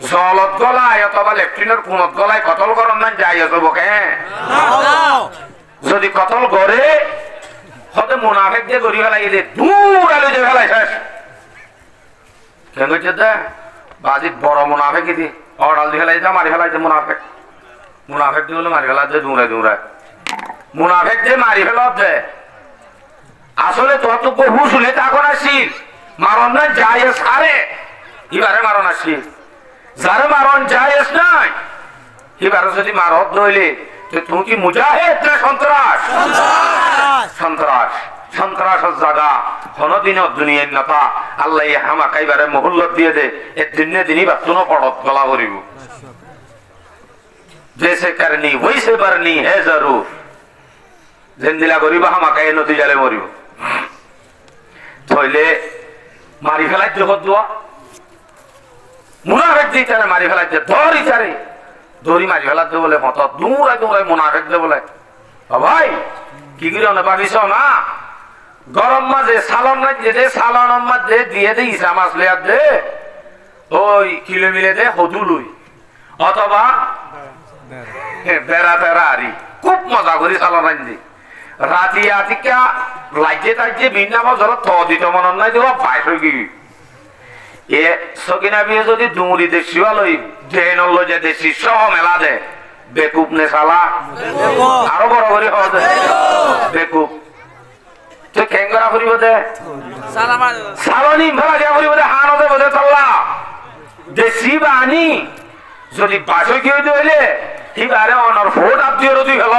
জলত গলায় অথবা লেফটিনের কোনত গলায় কতল করন না জায়েজ হবো কে যদি কতল করে হতে মুনাফিক দিয়ে গড়ি ফেলাই দে দূর আলো যে ফেলাই শেষ কেন দে বাজি বড় মুনাফিক দি অড়াল দিয়ে ফেলাই যা মারি ফেলাই মুনাফিক মুনাফিক দিয়ে হলে মারি ফেলা দে দূরায় মুনাফিক দিয়ে মারি ফেলা দে আসলে তোর তো বহু শুনে তখন আসিল মারণ না জায়েজ আরে এবারে মারণ আসিল যারে মারণ জায়েজ নাই এবারে যদি মারত ধরলে তুমি কি মুজাহিদ না সন্ত্রাস সন্ত্রাসের জায়গা কোনদিনও দুনিয়ার নেতা আল্লাহ হামাক এবারে মহল্লত দিয়ে দে এ দিনে বাতুনো পড়ত গলা ভরিব जैसे करनी वैसे भरनी है जरूर जिंदिला गरीब हामाका ए नदी जाले मरिब थइले मारी फेলাই দে হদুয়া মুনাফিক দিতারে মারি ফেলাই দে ধরি তারে ধরি মারি ফেলাই দে বলে মত দূরায় মুনাফিক দে বলে ও ভাই কি করে না পাবিছ না গরম মাঝে সালন না দে সালন মাঝে দিয়ে দে ইসা মাছ লিয়া দে ওই কিলো মিলে দে হদুলুই অথবা বেড়া আরি খুব মজা করি চালান আনছি রাতি আতিকা লাইটে তাইছে বিনা বছর থ দিত মনত নাই দেওয়া বাইশ হয়ে গি এ সকিনা বিয়ে যদি ডুমুরি দেশি লই ড্রেন লই যে দেশি সহ মেলা দে বেকুব নে চালা আরো বড় করে হওয়া দে বেকুব তুই কেঙ্গরা ফুরিব দে সালনি ভরা দিয়া ফুরিব দে হানো দে বোধে চাল্লা দেশি বা আনি যদি বাসে কি হইতে হইলে এবারে অনর ফোট আপনি তুই ফেল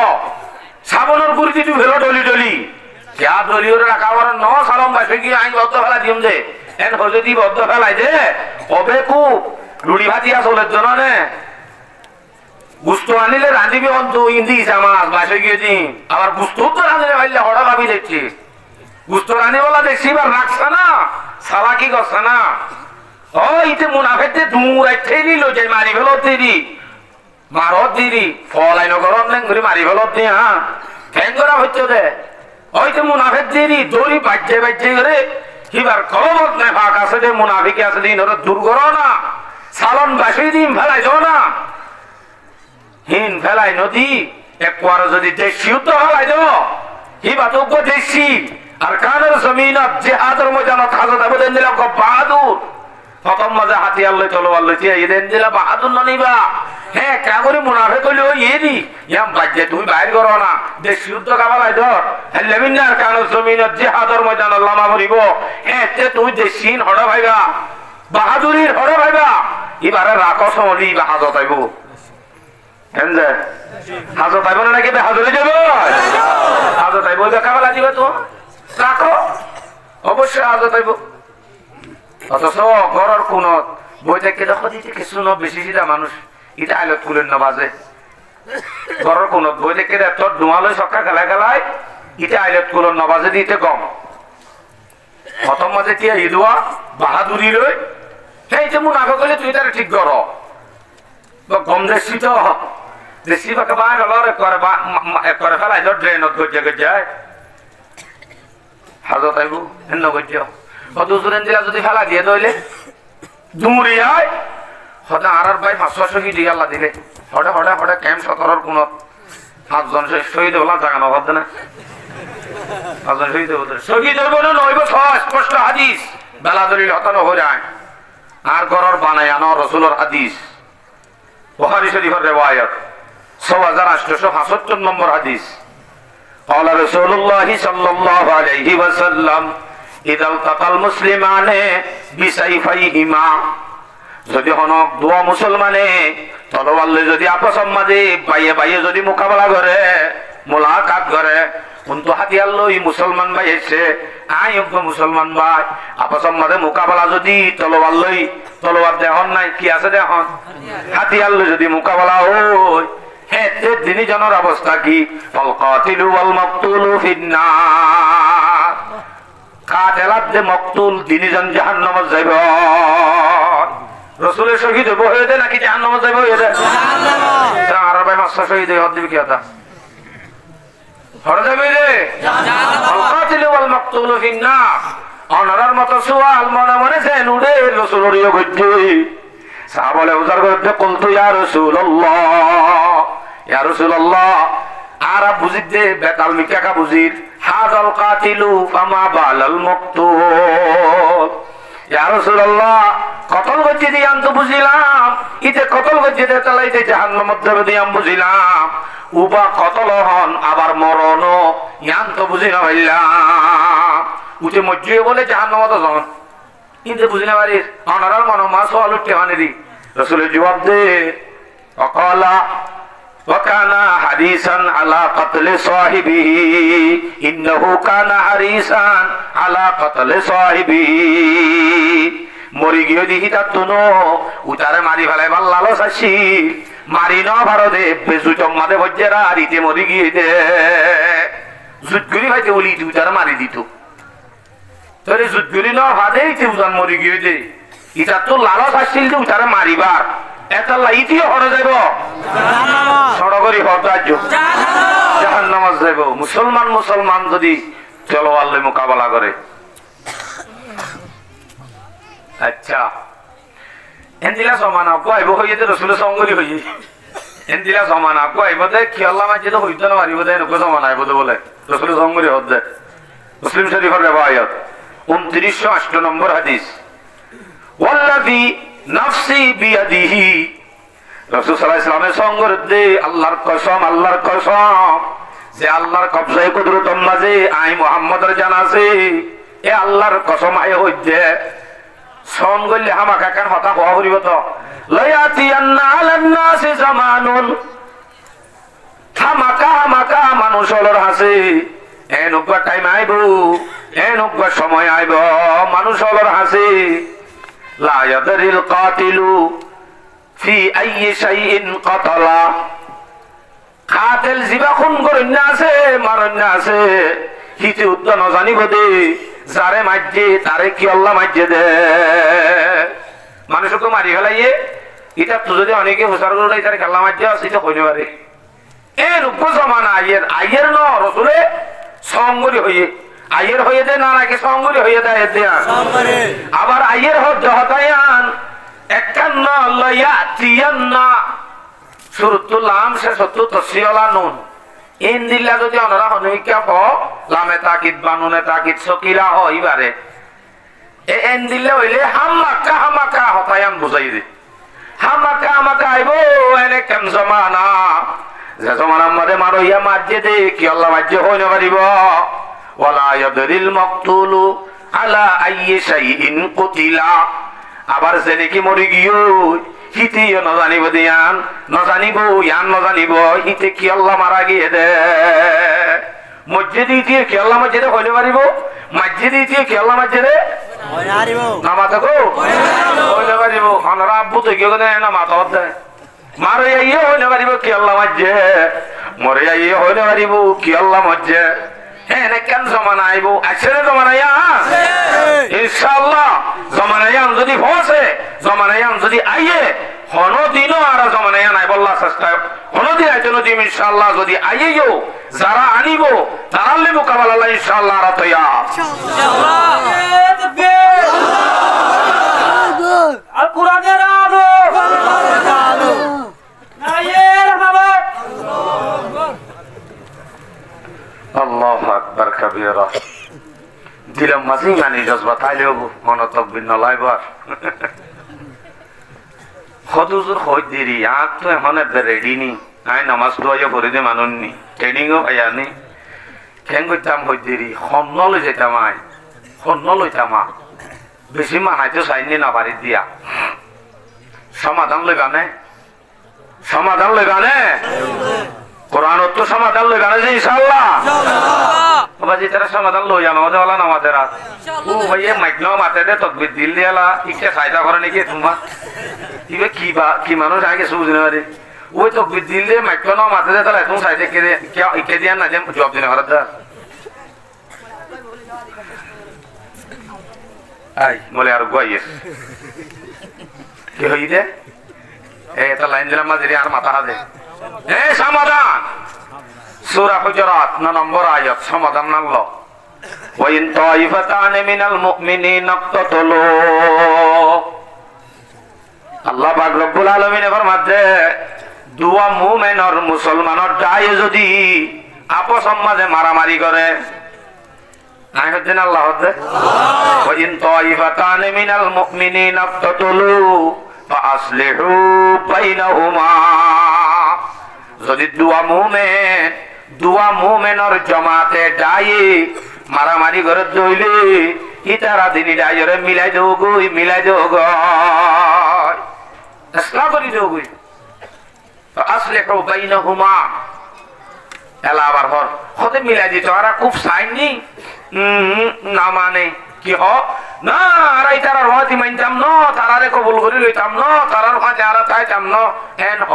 সাবনের গুড়ি তুই ফেল ডলি क्या दलियों रखा और नौ सालों में फिर आइन बहुत फैला दिम दे एन हो जो दी बहुत फैला दे ओबे को लुड़ी भातिया सोले दोनों ने गुस्तो आने ले रांधी भी on तो इंदी समाज बाशे की थी और गुस्तो तो रांधी वाले होड़ा का भी देखती गुस्तो रांधी वाला देखती बार रक्षना साला की गसना ओ इते मुनाफिक ते दूर अच्छे नहीं लो जाए मारी भेलो तेरी मारो तेरी फॉल आइनो करो ने घुरी मारी भेलो ते हाँ कैंगरा बच्चों दे ओ इते मुनाफिक तेरी दोरी बच्चे करे ही बार कलो मत ने फाका से दे मुनाफिक क्या से दिन और दूर करो ना सालन बाशी दिन भलाई दो ना हिन फैलाई नदी एक बार যদি দেশি যুদ্ধ হয় তো হি বাতক দেশি আর কানের জমিনত জিহাদের ময়দানত হাজত আবু দেন দিলা বাহাদুর প্রথম মাঝে হাতিয়ার লই তলোয়ার লইতে এই দেন দিলা বাহাদুর ননিবা হ্যাঁ কাগরি মুনাফিক হইলো এদি ইয়াম বাজে তুমি বাইর করো না দেশি যুদ্ধ কাবালাই ধর হেলমিন আর কানের জমিনত জিহাদের ময়দানত লামা ভরিব হ্যাঁ তে তুমি দেশিন হড় ভাইবা বাহাদুরির হড় ভাইবা এবারে রাখো সমলি বাহাদত আইব এনজে হাজত আইব না নাকি হাজরে যাব হাজত আইব কাবালা দিবে তো রাখো অবশ্যই হাজত আইব অথচ ঘরের কোনত বই থেকে দেখো দিতে কিছু ন বেশি সিধা মানুষ এটা আইলত কুলেন না বাজে ঘরের কোনত বই থেকে তোর ধোঁয়ালই সক্কা খেলা খেলায় এটা আইলত কুলেন না বাজে দিতে কম প্রথম মাঝে তিয়া ইদুয়া বাহাদুরি লই সেই যে মুনাফা করলে তুই তারা ঠিক করো গম দেশি তো দেশি বাকে বাই হলো করে ফেলাই ধর ড্রেনত গজ্জা গজ্জায় হাজত আইব হেন গজ্জ দুজুরেন দিলা যদি ফেলা দিয়ে দইলে দুমুরি হয় হদা আর ভাই 500 শহীদ আল্লাহ দিলে হড়ে হড়ে হড়ে ক্যাম্প 17 কোন 5 জন শহীদ হলো জায়গা না ভাবদ না 5 জন শহীদ হলো শহীদ হইব না নইব স্পষ্ট হাদিস বেলা দলিল হতানো হয়ে যায় আর গরর বানায় আনো রাসূলের হাদিস বুখারী শরীফের riwayat 6875 নম্বর হাদিস قال رسول الله صلى الله عليه وسلم اذا التقى المسلمان بسيفيهما যদি হনক দুয়া মুসলমানে তলোয়ার লই যদি আপস মাঝে বাইয়ে বাইয়ে যদি মোকাবেলা করে মুলাকাত করে কিন্তু হাতিয়ার লই মুসলমান ভাই এসে আই মুসলমান ভাই আপস মাঝে মোকাবেলা যদি তলোয়ার লই তলোয়ার দেহন নাই কি আছে দেহন হাতিয়ার লই যদি মোকাবেলা হয় হেতে দিনী জনের অবস্থা কি ফাল কাতিলু ওয়াল মাকতুলু ফিন্নার কাতেলাত যে মাকতুল দিনী জন জাহান্নামে যাইব রাসূলের শহীদ হয়ে দে নাকি জাহান্নামে যাইব হয়ে দে জাহান্নামে আর ভাই মাসা শহীদ হয়ে দিবি কি কথা হরে যাবে রে জাহান্নামে ফাল কাতিলু ওয়াল মাকতুলু ফিন্নার অনারার মত সুয়াল মনে মনে যেন উড়ে রাসূলের ইয়ে গজ্জি সাহাবালে উজার করতে কলতু ইয়া রাসূলুল্লাহ আরা বুঝিতে বেতাল মিকাকা বুঝির হাযাল কাতিলু ফামা বালাল মাকতুল ইয়া রাসূলুল্লাহ কতল গজ্জি দিয়ে আমি তো বুঝিলাম ইতে কতল গজ্জি দিয়ে চালাইতে জাহান্নামের মধ্যে দিয়ে আমি বুঝিলাম উবা কতল হন আবার মরণ ইয়ান তো বুঝি না ভাইলাম উঠে মজ্জে বলে জাহান্নামে তো যান কিন্তু বুঝি না বাড়ির অনারার মন মা সওয়াল উঠতে হানেরি রাসূলের জবাব দে অকালা وكان حريصا على قتل صاحبه انه كان حريصا على قتل صاحبه মরি গিয়ে দেখি তার তুনো উতারে মারি ফেলাই ভাল লালস আসি মারি ন ভারতে বেজু চম্মাদে বজ্জেরা রীতে মরি গিয়ে দে জুটগুলি ভাইতে বলি উতারে মারি দিত তোরে জুটগুলি ন ভাদে ইতে উদান মরি গিয়ে দে ইটা তো লালস আসছিল যে উতারে মারিবার এটা লাইতিও হরে যাইব সড়গরি হরদার্য জাহান্নামে যাইব মুসলমান যদি তলোয়ার লই মোকাবেলা করে আচ্ছা এন্দিলা সমানা কইব হইতে রাসূলের সঙ্গরি হই এন্দিলা সমানা কইব দে কি আল্লাহ মাঝে তো হইতো না মারিব দে নকো সমানা আইব তো বলে রাসূলের সঙ্গরি হদ মুসলিম শরীফের riwayat 2908 নম্বর হাদিস ওয়াল্লাযী নাফসি বিয়াদিহি রাসূল সাল্লাল্লাহু আলাইহি ওয়াসাল্লামের সঙ্গে আল্লাহর কসম যে আল্লাহর কবজায়ে কুদরতের মাঝে আই মুহাম্মদের জান আছে এ আল্লাহর কসম আই হইছে সন গলে হামাকা কান হতা হওয়া করিব তো লায়াতিয়ান্না আলান নাসি জামানুন হামাকা মানুষের হাসে এনুকা টাইম আইব এনুকা সময় আইব মানুষ হলর হাসি লা ইয়াদরিল কাতিলু ফি আইয়ি শাইইন কাতালা কাতিল জিবা খুন করেন আছে মারন আছে হিতে উদ্দ ন জানিব দে যারে মাইজে তারে কি আল্লাহ মাইজে দে মানুষকে মারি ফেলাইয়ে এটা তো যদি অনেকে হুসার করে তারে আল্লাহ মাইজে আছে এটা কইতে পারে এনুকা জমানা আইয়ের ন রসুলে সংগরি হয়ে আইয়ের হয়ে দে না নাকি সংগরি হয়ে দেয় দেয়া আবার আইয়ের হতায়ান একান্ন লয়াতিয়ান্না সুরতুল লাম সে সত্তু তসিয়লা নুন ইন দিল্লা যদি অনরা হনুইকা প লামে তাকিদ বানুনে তাকিদ সকিলা হইবারে এন দিল্লা হইলে হামাকা হতায়ান বুঝাই দে হামাকা আইব এনে কেন জমানা যে জমানার মধ্যে মারো ইয়া মাঝে দে কি আল্লাহ মাঝে হইতে পারিব ওয়ালা ইয়াদরিল মাকতুলু আলা আইয়ি শাইইন কুতিলা আবার যে নাকি মরি গিয়ে হিতে নজানিব দিয়ান নজানিব ইয়ান নজানিব হিতে কি আল্লাহ মারা গিয়ে দে মসজিদে দিয়ে কি আল্লাহ মসজিদে হইতে পারিব মসজিদে দিয়ে কি আল্লাহ মসজিদে নামাজ গো হইতে পারিব আমরা আব্বু তো গিয়ে নামাজ দেয় মারে ইয়ে হইতে পারিব কি আল্লাহ মসজে মরে ইয়ে হইতে পারিব কি আল্লাহ মসজে হ্যাঁ কেন জমানা আইব আসলে জমানাইয়া ইনশাআল্লাহ জমানাইয়া যদি পৌঁছে জমানাইয়া যদি আইয়ে কোনদিনও আর জমানাইয়া নাই বল্লা চেষ্টা কোনদিন আইতে নদী ইনশাআল্লাহ যদি আইয়েও যারা আনিব তারালে মোকাবেলা ইনশাআল্লাহ আর তৈয়া আর কুরআনের আলো আল্লাহু আকবার কাবীরা দিলাম মাঝি মানি জজবা তাইলেও মন তকবির নলাইবার হদুজুর হই দেরি আজ তো এখন রেডি নি আই নামাজ দোয়া পড়ে দে মানুননি ট্রেনিংও পাইয়ানি কেন কইতাম হই দেরি খন্ন লই যেতাম আই খন্ন লইতাম বেশি মানাইতে চাইনি না বাড়ি দিয়া সমাধান লইবানে সমাধান লইবানে কোরআন তো সমাধান লইবানে যে ইনশাআল্লাহ বাজি তারা সমাধান লই আমাদের ওলা নামাজের রাত ও ভাইয়ে মাইকনো মাতে দে তকবির দিল দিয়ালা ইকে ফায়দা করে নাকি তোমার ইবে কি মানুষ আগে বুঝনে পারে ওই তকবির দিল দিয়ে মাইকনো মাতে দে তাহলে তুমি সাইডে কে ইকে দিয়া না যে জব দিনে ঘরে দা আই বলে আর গোয়াইয়ে কি হই দে এটা লাইন দিলাম মাঝে আর মাথা হাতে সমাধান সূরা হুজুরাত 9 নম্বর আয়াত সমাধান নামলো ওয়াইন তাইফাতান মিনাল মুমিনিনা ইকতাতালু আল্লাহ পাক রব্বুল আলামিন ফরমাতে দুয়া মুমিন আর মুসলমানের দায় যদি আপস মাঝে মারামারি করে নাই হচ্ছে না আল্লাহ হচ্ছে ওয়াইন তাইফাতান মিনাল মুমিনিনা ইকতাতালু ফাআসলিহু বাইনাহুমা যদি দুয়া মুমিনের জমাতে দায়ে মারামারি করে দইলে ইতারা দিনী দায়রে মিলাই দেও গো ইসলাম করি দেও গো ফাআসলিহু বাইনাহুমা এলা আবার হর হতে মিলাই দিত আর খুব সাইনি না মানে কি হ না আরাই তারার হতি মানতাম না তারারে কবুল করি লইতাম না তারার হাতে আর তাইতাম না হেন হ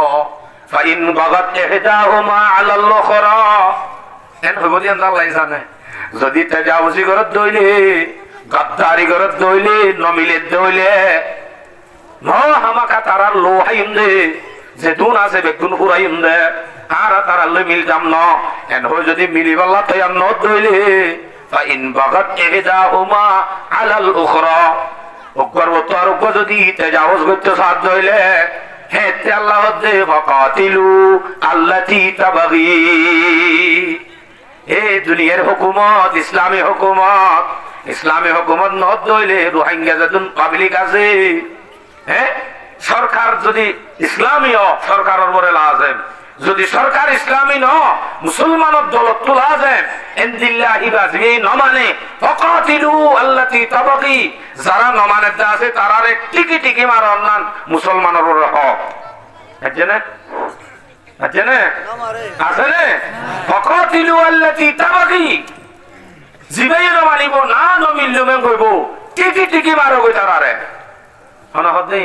ফাইন বাগাত ইহদাহুমা আলাল উখরা হেন হইব দি আল্লাহ জানে যদি তাজাউজি করত দইলে গাদ্দারি করত দইলে নমিলে দইলে ন হামাকা তারার লোহাইম দে যে দুন আছে বেকুন পুরাইম দে আর তারার লই মিলতাম না হেন হই যদি মিলিবাল্লা তয়াম ন দইলে ফাইন বাগাত ইহদাহুমা আলাল উখরা ওকর ওতার উপর যদি তাজাউজ করতে সাথ দইলে হেতে আল্লাহ দে ফাকাতিলু আল্লাতি তাবাগি এই দুনিয়ার হুকুমত ইসলামী হুকুমত নদ দইলে রোহিঙ্গা যতন পাবলিক আছে হ্যাঁ সরকার যদি ইসলামীয় সরকারের উপরে লাজেম যদি সরকার ইসলামী ন মুসলমানের দলত লাজেম ইনদিল্লাহি বাজি নমানে ফাকাতিলু আল্লাতি তাবাগি যারা নমানে আছে তারারে টিকি মারন না মুসলমানের উপরে হক আছে না ফাকাতিলু আল্লাতি তাবাগি জিবাইয়েরও মানিব না নমিল মেম কইব টিকি টিকি মারো কই তারারে হন হতে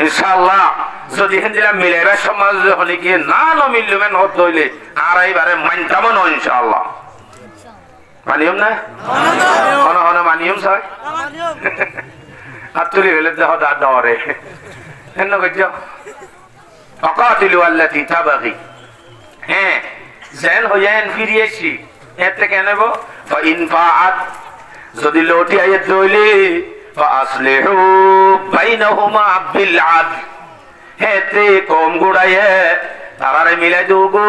ইনশাআল্লাহ যদি হিন্দিরা মিলেরা সমাজ হলে কি না নমিল মেম হত হইলে আর এইবারে মানতাম না ইনশাআল্লাহ মানিয়ম না হন হন মানিয়ম স্যার আতুলি হলে দেহ দা দরে এন্ন কইছো অকাতিলু আল্লাতি তাবাগি হ্যাঁ জেন হইয়েন ফিরিয়েছি এতে কেনব ফাইন ফাআত যদি লোটি আয়াত দইলে ফাসলিহু বাইনহুমা বিল আদল হেতে কম গুড়ায়ে তারারে মিলাই দোগো